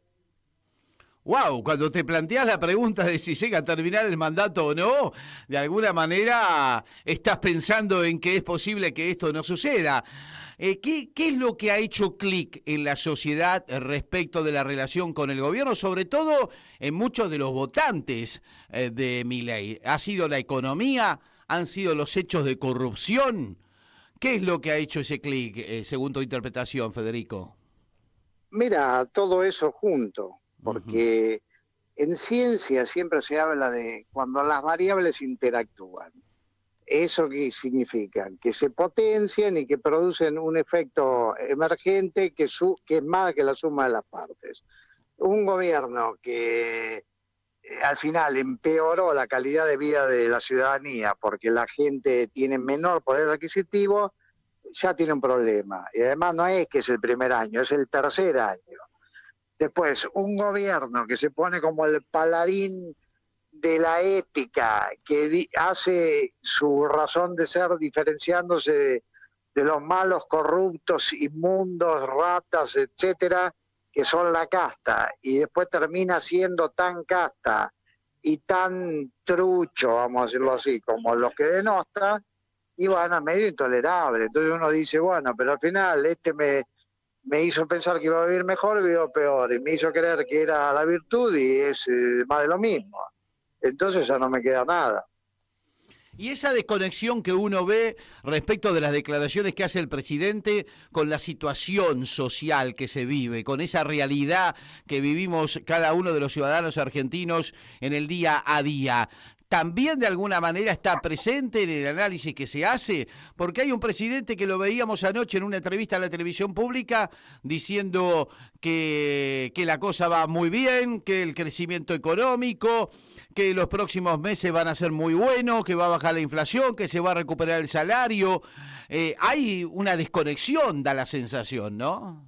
Wow, cuando te planteas la pregunta de si llega a terminar el mandato o no, de alguna manera estás pensando en que es posible que esto no suceda. ¿Qué es lo que ha hecho clic en la sociedad respecto de la relación con el gobierno, sobre todo en muchos de los votantes de Milei? ¿Ha sido la economía? ¿Han sido los hechos de corrupción? ¿Qué es lo que ha hecho ese clic, según tu interpretación, Federico? Mira, todo eso junto, porque en ciencia siempre se habla de cuando las variables interactúan. ¿Eso qué significa? Que se potencian y que producen un efecto emergente que es más que la suma de las partes. Un gobierno que al final empeoró la calidad de vida de la ciudadanía porque la gente tiene menor poder adquisitivo, ya tiene un problema. Y además no es que es el primer año, es el tercer año. Después, un gobierno que se pone como el paladín de la ética, que hace su razón de ser diferenciándose de los malos, corruptos, inmundos, ratas, etcétera, que son la casta, y después termina siendo tan casta y tan trucho, vamos a decirlo así, como los que denosta, y bueno, es medio intolerable. Entonces uno dice, bueno, pero al final me hizo pensar que iba a vivir mejor y vivió peor, y me hizo creer que era la virtud y es más de lo mismo. Entonces ya no me queda nada. Y esa desconexión que uno ve respecto de las declaraciones que hace el presidente con la situación social que se vive, con esa realidad que vivimos cada uno de los ciudadanos argentinos en el día a día, también de alguna manera está presente en el análisis que se hace, porque hay un presidente que lo veíamos anoche en una entrevista a la televisión pública diciendo que la cosa va muy bien, que el crecimiento económico, que los próximos meses van a ser muy buenos, que va a bajar la inflación, que se va a recuperar el salario. Hay una desconexión, da la sensación, ¿no?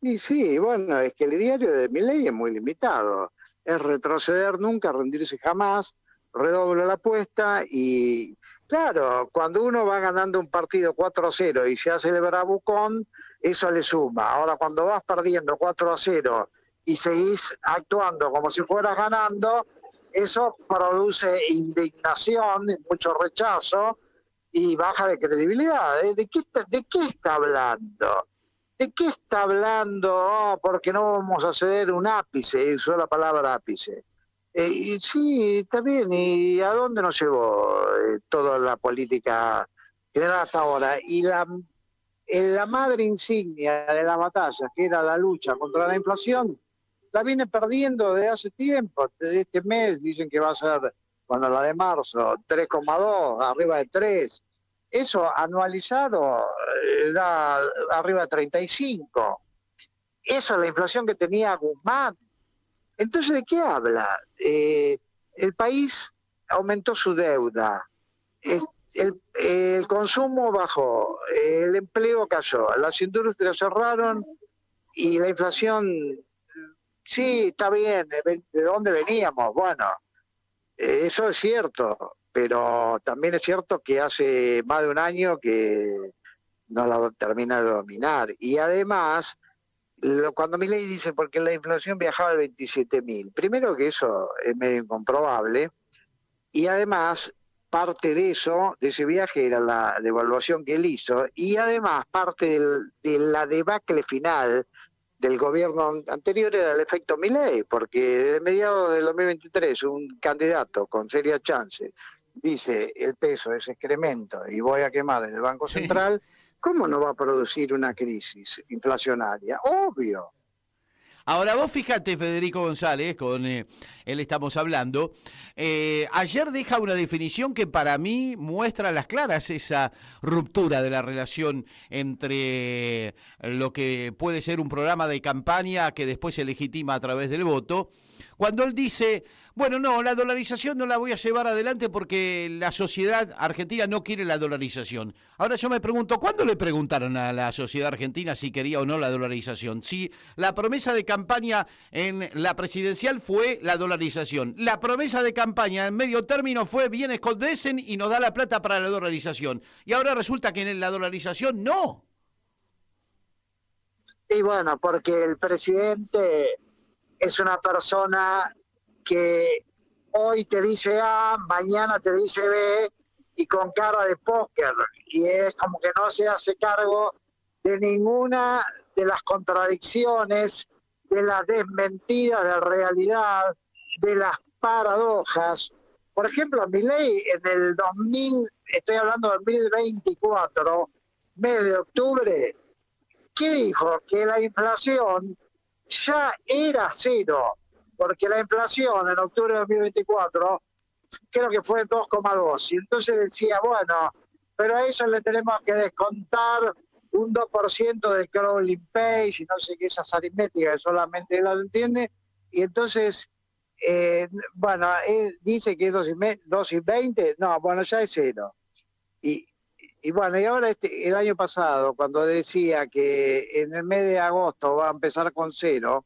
Y sí, bueno, es que el diario de Milei es muy limitado. Es retroceder nunca, rendirse jamás, redobla la apuesta y, claro, cuando uno va ganando un partido 4-0 y se hace el bravucón, eso le suma. Ahora, cuando vas perdiendo 4-0 y seguís actuando como si fueras ganando, eso produce indignación, mucho rechazo y baja de credibilidad. ¿De qué está hablando? ¿De qué está hablando? Oh, porque no vamos a ceder un ápice, usó la palabra ápice. Y sí, está bien, ¿y a dónde nos llevó toda la política general hasta ahora? Y la madre insignia de la batalla, que era la lucha contra la inflación, la viene perdiendo desde hace tiempo. Desde este mes dicen que va a ser, cuando la de marzo, 3,2, arriba de 3. Eso anualizado da arriba de 35. Eso es la inflación que tenía Guzmán. Entonces, ¿de qué habla? El país aumentó su deuda, el consumo bajó, el empleo cayó, las industrias cerraron y la inflación, sí, está bien, ¿de dónde veníamos? Bueno, eso es cierto, pero también es cierto que hace más de un año que no la termina de dominar. Y además, cuando Milei dice porque la inflación viajaba al 27.000, primero que eso es medio incomprobable, y además parte de eso, de ese viaje, era la devaluación que él hizo, y además parte de la debacle final del gobierno anterior era el efecto Milei, porque desde mediados del 2023 un candidato con seria chance dice el peso es excremento y voy a quemar en el Banco Central, ¿cómo no va a producir una crisis inflacionaria? Obvio. Ahora vos fíjate, Federico González, con él estamos hablando, ayer deja una definición que para mí muestra a las claras esa ruptura de la relación entre lo que puede ser un programa de campaña que después se legitima a través del voto, cuando él dice, bueno, no, la dolarización no la voy a llevar adelante porque la sociedad argentina no quiere la dolarización. Ahora yo me pregunto, ¿cuándo le preguntaron a la sociedad argentina si quería o no la dolarización? Si la promesa de campaña en la presidencial fue la dolarización, la promesa de campaña en medio término fue bien Scott Bessent y nos da la plata para la dolarización. Y ahora resulta que en la dolarización no. Y bueno, porque el presidente es una persona que hoy te dice A, mañana te dice B y con cara de póker, y es como que no se hace cargo de ninguna de las contradicciones, de las desmentidas de realidad, de las paradojas. Por ejemplo, Milei en el 2000, estoy hablando del 2024, mes de octubre, ¿qué dijo? Que la inflación ya era cero, porque la inflación en octubre de 2024 creo que fue 2,2. Y entonces decía, bueno, pero a eso le tenemos que descontar un 2% del crawling page y no sé qué, esas aritméticas que solamente él lo entiende. Y entonces, bueno, él dice que es 2,20, no, bueno, ya es 0. Y bueno, y ahora el año pasado, cuando decía que en el mes de agosto va a empezar con 0,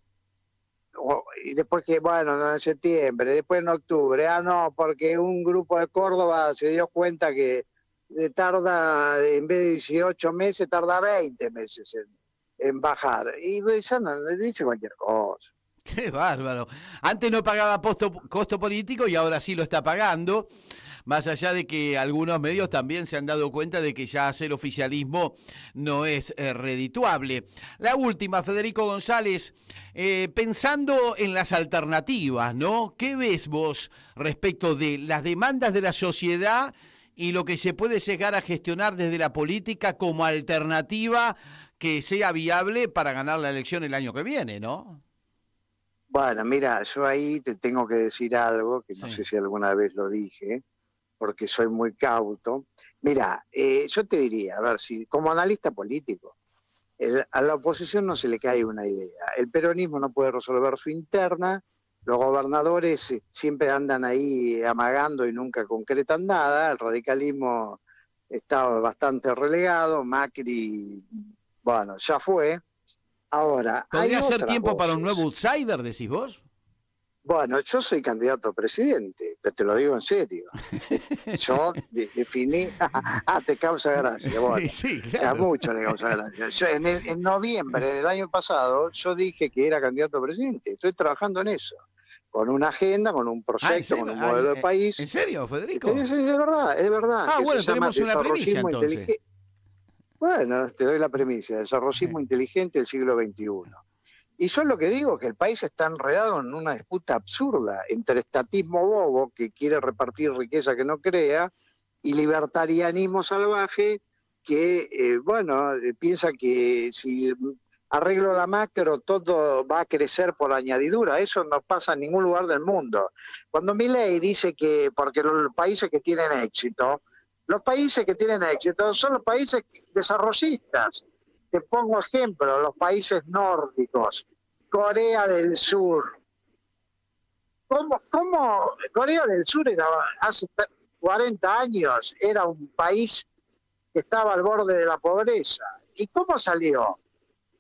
y después que, bueno, en septiembre, después en octubre, no, porque un grupo de Córdoba se dio cuenta que tarda, en vez de 18 meses, tarda 20 meses en bajar. Y dice cualquier cosa. Qué bárbaro. Antes no pagaba costo político y ahora sí lo está pagando. Más allá de que algunos medios también se han dado cuenta de que ya hacer oficialismo no es redituable. La última, Federico González, pensando en las alternativas, ¿no? ¿Qué ves vos respecto de las demandas de la sociedad y lo que se puede llegar a gestionar desde la política como alternativa que sea viable para ganar la elección el año que viene, ¿no? Bueno, mira, yo ahí te tengo que decir algo, que no sé si alguna vez lo dije, porque soy muy cauto. Mira, yo te diría, a ver, si como analista político, a la oposición no se le cae una idea. El peronismo no puede resolver su interna, los gobernadores siempre andan ahí amagando y nunca concretan nada, el radicalismo está bastante relegado, Macri, bueno, ya fue. Ahora, ¿podría ser tiempo voces para un nuevo outsider, decís vos? Bueno, yo soy candidato a presidente, pero te lo digo en serio. Yo definí... te causa gracia. Bueno, sí, claro. A mucho le causa gracia. Yo, en noviembre del año pasado, yo dije que era candidato a presidente. Estoy trabajando en eso. Con una agenda, con un proyecto, con un modelo de país. ¿En serio, Federico? Es verdad, es verdad. Ah, bueno, tenemos una primicia entonces. Bueno, te doy la primicia, desarrollismo inteligente del siglo XXI. Y yo lo que digo es que el país está enredado en una disputa absurda entre estatismo bobo, que quiere repartir riqueza que no crea, y libertarianismo salvaje, que, piensa que si arreglo la macro todo va a crecer por añadidura. Eso no pasa en ningún lugar del mundo. Cuando Milei dice que, porque los países que tienen éxito son los países desarrollistas. Te pongo ejemplo, los países nórdicos, Corea del Sur. ¿Cómo Corea del Sur era, hace 40 años era un país que estaba al borde de la pobreza? ¿Y cómo salió?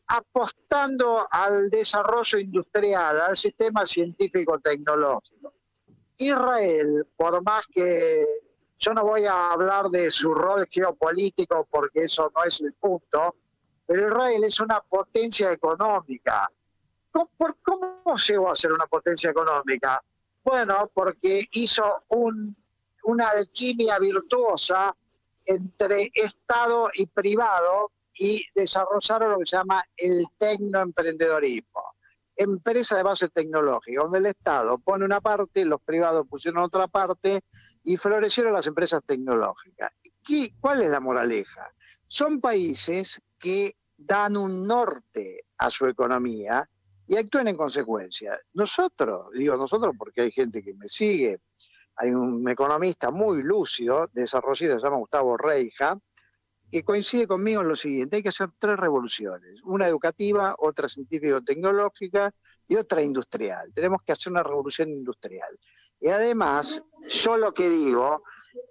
Apostando al desarrollo industrial, al sistema científico-tecnológico. Israel, por más que yo no voy a hablar de su rol geopolítico porque eso no es el punto, pero Israel es una potencia económica. ¿Cómo llegó a ser una potencia económica? Bueno, porque hizo una alquimia virtuosa entre Estado y privado y desarrollaron lo que se llama el tecnoemprendedorismo. Empresa de base tecnológica, donde el Estado pone una parte, los privados pusieron otra parte y florecieron las empresas tecnológicas. ¿Cuál es la moraleja? Son países que dan un norte a su economía y actúan en consecuencia. Nosotros porque hay gente que me sigue, hay un economista muy lúcido, desarrollista, se llama Gustavo Reija, que coincide conmigo en lo siguiente: hay que hacer 3 revoluciones, una educativa, otra científico-tecnológica y otra industrial. Tenemos que hacer una revolución industrial. Y además, yo lo que digo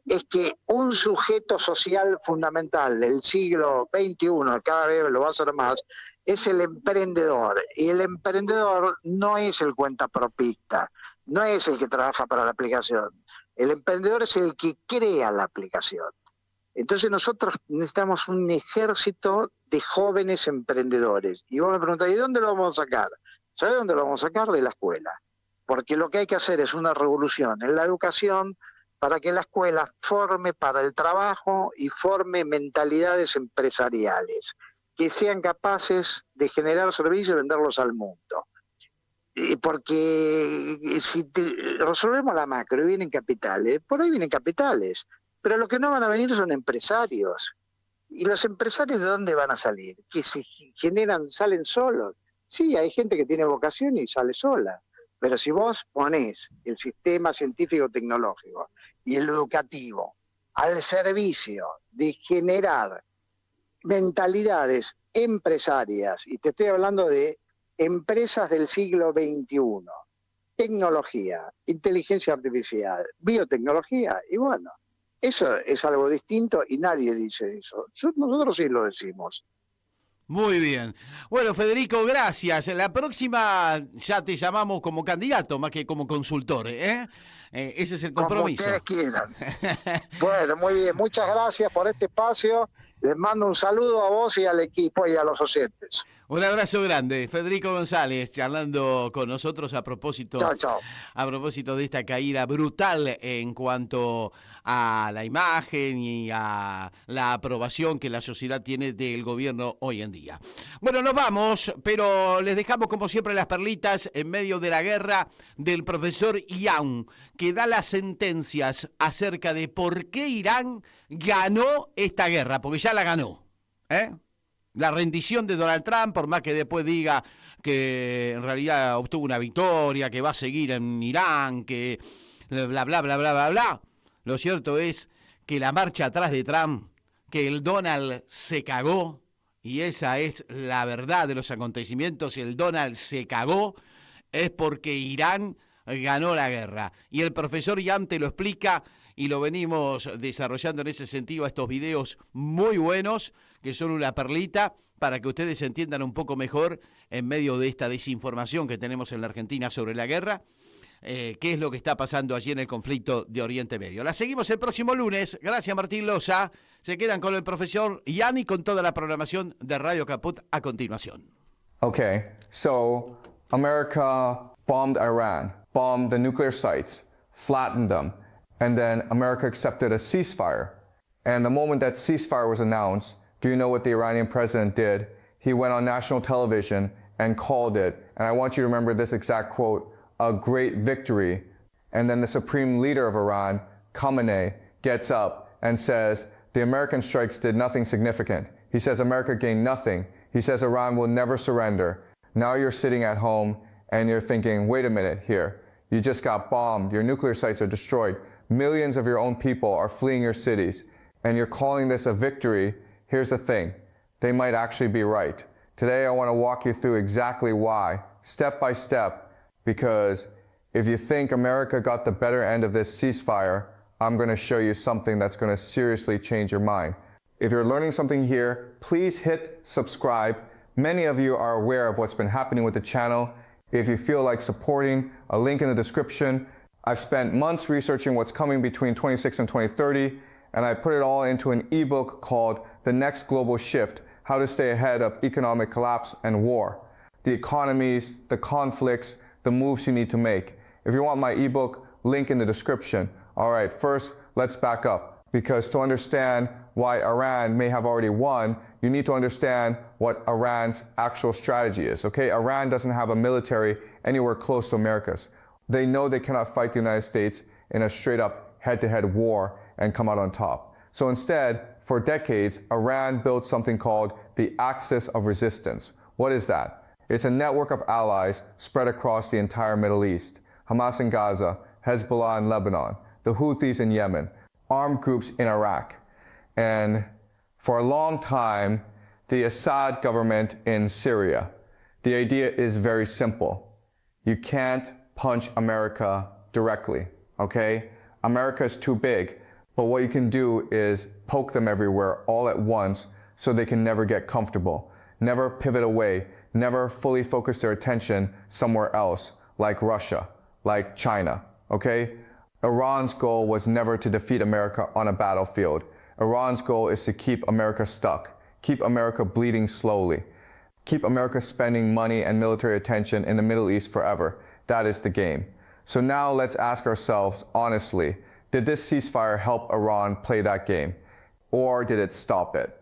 es que un sujeto social fundamental del siglo XXI, cada vez lo va a ser más, es el emprendedor. Y el emprendedor no es el cuentapropista, no es el que trabaja para la aplicación. El emprendedor es el que crea la aplicación. Entonces nosotros necesitamos un ejército de jóvenes emprendedores. Y vos me preguntás, ¿y dónde lo vamos a sacar? ¿Sabés dónde lo vamos a sacar? De la escuela. Porque lo que hay que hacer es una revolución en la educación para que la escuela forme para el trabajo y forme mentalidades empresariales, que sean capaces de generar servicios y venderlos al mundo. Porque si resolvemos la macro y vienen capitales, por ahí vienen capitales, pero los que no van a venir son empresarios. ¿Y los empresarios de dónde van a salir? ¿Que se salen solos? Sí, hay gente que tiene vocación y sale sola. Pero si vos ponés el sistema científico-tecnológico y el educativo al servicio de generar mentalidades empresarias, y te estoy hablando de empresas del siglo XXI, tecnología, inteligencia artificial, biotecnología, y bueno, eso es algo distinto y nadie dice eso. Nosotros sí lo decimos. Muy bien. Bueno, Federico, gracias. La próxima ya te llamamos como candidato más que como consultor, ¿eh? Ese es el compromiso. Como ustedes quieran. Bueno, muy bien. Muchas gracias por este espacio. Les mando un saludo a vos y al equipo y a los oyentes. Un abrazo grande. Federico González charlando con nosotros a propósito, chao. A propósito de esta caída brutal en cuanto a la imagen y a la aprobación que la sociedad tiene del gobierno hoy en día. Bueno, nos vamos, pero les dejamos como siempre las perlitas en medio de la guerra del profesor Young, que da las sentencias acerca de por qué Irán ganó esta guerra, porque ya la ganó, ¿eh? La rendición de Donald Trump, por más que después diga que en realidad obtuvo una victoria, que va a seguir en Irán, que bla, bla, bla, bla, bla, bla. Lo cierto es que la marcha atrás de Trump, que el Donald se cagó, y esa es la verdad de los acontecimientos, el Donald se cagó, es porque Irán ganó la guerra. Y el profesor Young te lo explica, y lo venimos desarrollando en ese sentido a estos videos muy buenos, que son una perlita para que ustedes entiendan un poco mejor en medio de esta desinformación que tenemos en la Argentina sobre la guerra, qué es lo que está pasando allí en el conflicto de Oriente Medio. La seguimos el próximo lunes. Gracias, Martín Loza. Se quedan con el profesor Young y con toda la programación de Radio Caput a continuación. Okay, so America bombed Iran, bombed the nuclear sites, flattened them, and then America accepted a ceasefire. And the moment that ceasefire was announced, do you know what the Iranian president did? He went on national television and called it, and I want you to remember this exact quote, a great victory. And then the supreme leader of Iran, Khamenei, gets up and says, the American strikes did nothing significant. He says America gained nothing. He says Iran will never surrender. Now you're sitting at home and you're thinking, wait a minute here. You just got bombed. Your nuclear sites are destroyed. Millions of your own people are fleeing your cities. And you're calling this a victory. Here's the thing. They might actually be right. Today I want to walk you through exactly why, step by step, because if you think America got the better end of this ceasefire, I'm going to show you something that's going to seriously change your mind. If you're learning something here, please hit subscribe. Many of you are aware of what's been happening with the channel. If you feel like supporting, a link in the description. I've spent months researching what's coming between 2026 and 2030, and I put it all into an ebook called The Next Global Shift, How to Stay Ahead of Economic Collapse and War. The economies, the conflicts, the moves you need to make. If you want my ebook, link in the description. All right, first, let's back up, because to understand why Iran may have already won, you need to understand what Iran's actual strategy is, okay? Iran doesn't have a military anywhere close to America's. They know they cannot fight the United States in a straight-up head-to-head war and come out on top. So instead, for decades, Iran built something called the Axis of Resistance. What is that? It's a network of allies spread across the entire Middle East. Hamas in Gaza, Hezbollah in Lebanon, the Houthis in Yemen, armed groups in Iraq. And for a long time, the Assad government in Syria. The idea is very simple. You can't punch America directly, okay? America is too big, but what you can do is poke them everywhere all at once so they can never get comfortable, never pivot away, never fully focus their attention somewhere else, like Russia, like China, okay? Iran's goal was never to defeat America on a battlefield. Iran's goal is to keep America stuck, keep America bleeding slowly, keep America spending money and military attention in the Middle East forever. That is the game. So now let's ask ourselves honestly, did this ceasefire help Iran play that game? Or did it stop it?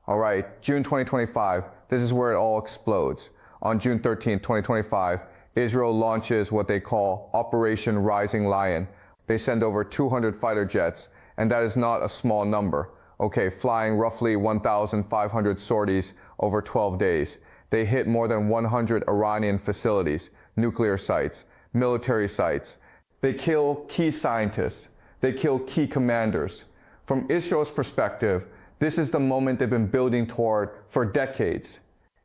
All right, June 2025, this is where it all explodes. On June 13, 2025, Israel launches what they call Operation Rising Lion. They send over 200 fighter jets, and that is not a small number. Okay, flying roughly 1,500 sorties over 12 days. They hit more than 100 Iranian facilities, nuclear sites. military sites. They kill key scientists. They kill key commanders. From Israel's perspective, this is the moment they've been building toward for decades.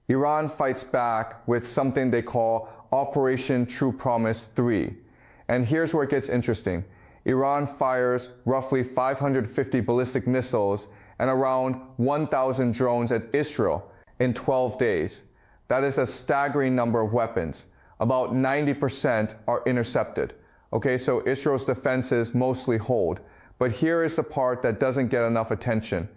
Iran fights back with something they call Operation True Promise 3. And here's where it gets interesting. Iran fires roughly 550 ballistic missiles and around 1,000 drones at Israel in 12 days. That is a staggering number of weapons. About 90% are intercepted. Okay, so Israel's defenses mostly hold. But here is the part that doesn't get enough attention.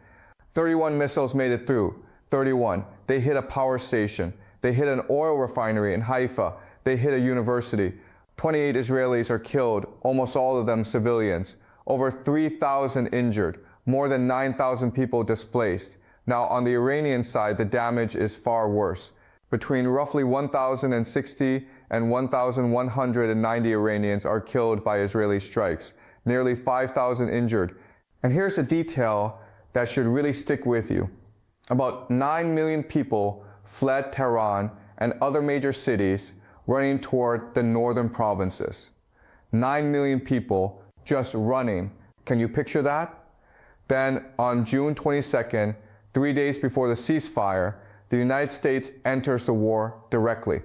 31 missiles made it through. 31. They hit a power station. They hit an oil refinery in Haifa. They hit a university. 28 Israelis are killed, almost all of them civilians. Over 3,000 injured. More than 9,000 people displaced. Now, on the Iranian side, the damage is far worse. Between roughly 1,060 and 1,190 Iranians are killed by Israeli strikes. Nearly 5,000 injured. And here's a detail that should really stick with you. About 9 million people fled Tehran and other major cities, running toward the northern provinces. 9 million people just running. Can you picture that? Then on June 22nd, 3 days before the ceasefire, the United States enters the war directly.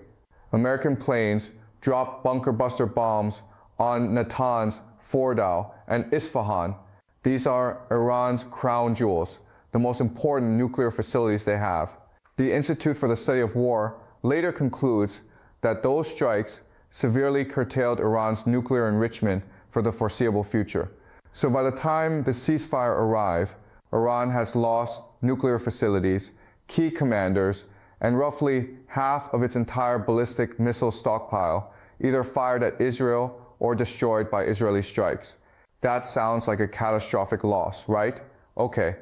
American planes drop bunker buster bombs on Natanz, Fordow, and Isfahan. These are Iran's crown jewels, the most important nuclear facilities they have. The Institute for the Study of War later concludes that those strikes severely curtailed Iran's nuclear enrichment for the foreseeable future. So by the time the ceasefire arrives, Iran has lost nuclear facilities, key commanders, and roughly half of its entire ballistic missile stockpile, either fired at Israel or destroyed by Israeli strikes. That sounds like a catastrophic loss, right? Okay.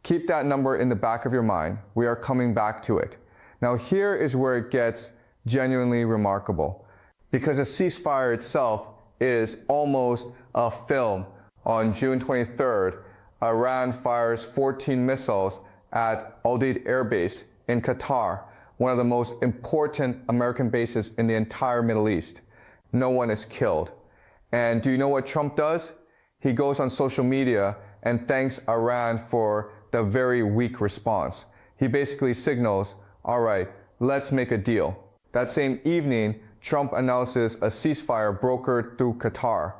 Keep that number in the back of your mind. We are coming back to it. Now here is where it gets genuinely remarkable, because a ceasefire itself is almost a film. On June 23rd, Iran fires 14 missiles at Al-Udeid Air Base in Qatar, one of the most important American bases in the entire Middle East. No one is killed. And do you know what Trump does? He goes on social media and thanks Iran for the very weak response. He basically signals, all right, let's make a deal. That same evening, Trump announces a ceasefire brokered through Qatar.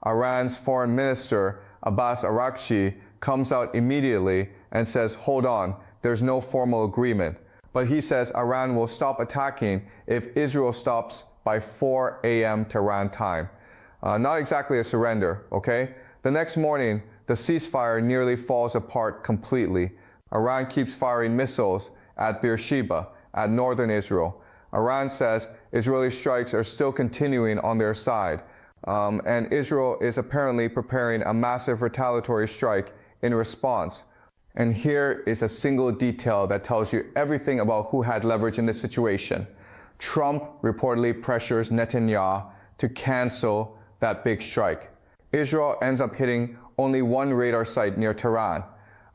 Iran's foreign minister, Abbas Araghchi, comes out immediately and says, hold on, there's no formal agreement. But he says Iran will stop attacking if Israel stops by 4 a.m. Tehran time. Not exactly a surrender, okay? The next morning, the ceasefire nearly falls apart completely. Iran keeps firing missiles at Beersheba, at northern Israel. Iran says Israeli strikes are still continuing on their side. And Israel is apparently preparing a massive retaliatory strike in response. And here is a single detail that tells you everything about who had leverage in this situation. Trump reportedly pressures Netanyahu to cancel that big strike. Israel ends up hitting only one radar site near Tehran,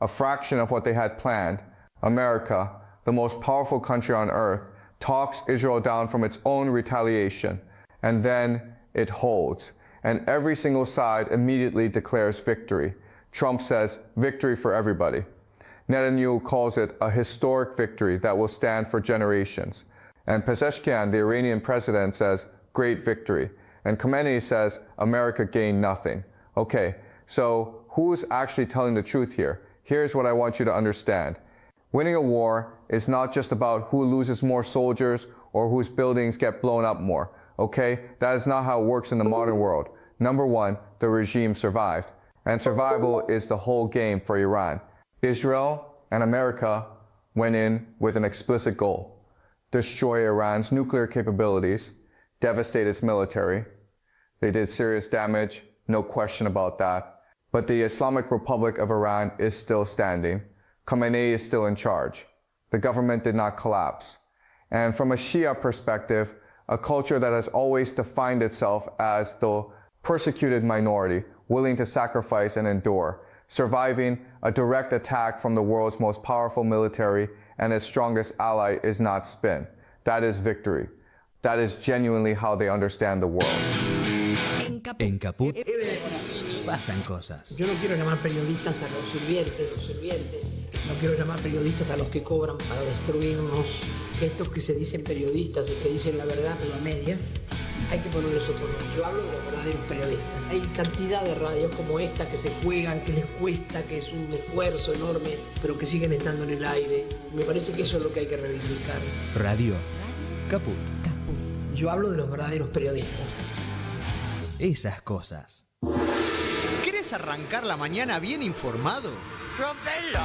a fraction of what they had planned. America, the most powerful country on earth, talks Israel down from its own retaliation, and then it holds. And every single side immediately declares victory. Trump says, victory for everybody. Netanyahu calls it a historic victory that will stand for generations. And Pezeshkian, the Iranian president, says, great victory. And Khamenei says, America gained nothing. Okay, so who's actually telling the truth here? Here's what I want you to understand. Winning a war is not just about who loses more soldiers or whose buildings get blown up more. Okay, that is not how it works in the modern world. Number one, the regime survived. And survival is the whole game for Iran. Israel and America went in with an explicit goal: destroy Iran's nuclear capabilities, devastate its military. They did serious damage, no question about that. But the Islamic Republic of Iran is still standing. Khamenei is still in charge. The government did not collapse. And from a Shia perspective, a culture that has always defined itself as the persecuted minority, willing to sacrifice and endure, surviving a direct attack from the world's most powerful military and its strongest ally is not spin. That is victory. that is genuinely how they understand the world. En Caput pasan cosas. Yo no quiero llamar periodistas a los sirvientes. No quiero llamar periodistas a los que cobran para destruirnos. Que estos que se dicen periodistas y que dicen la verdad pero a medias, hay que ponerles otro nombre. Yo hablo de los verdaderos periodistas. Hay cantidad de radios como esta que se juegan, que les cuesta, que es un esfuerzo enorme, pero que siguen estando en el aire. Me parece que eso es lo que hay que reivindicar. Radio Caput. Yo hablo de los verdaderos periodistas. Esas cosas. ¿Querés arrancar la mañana bien informado? Rompelo.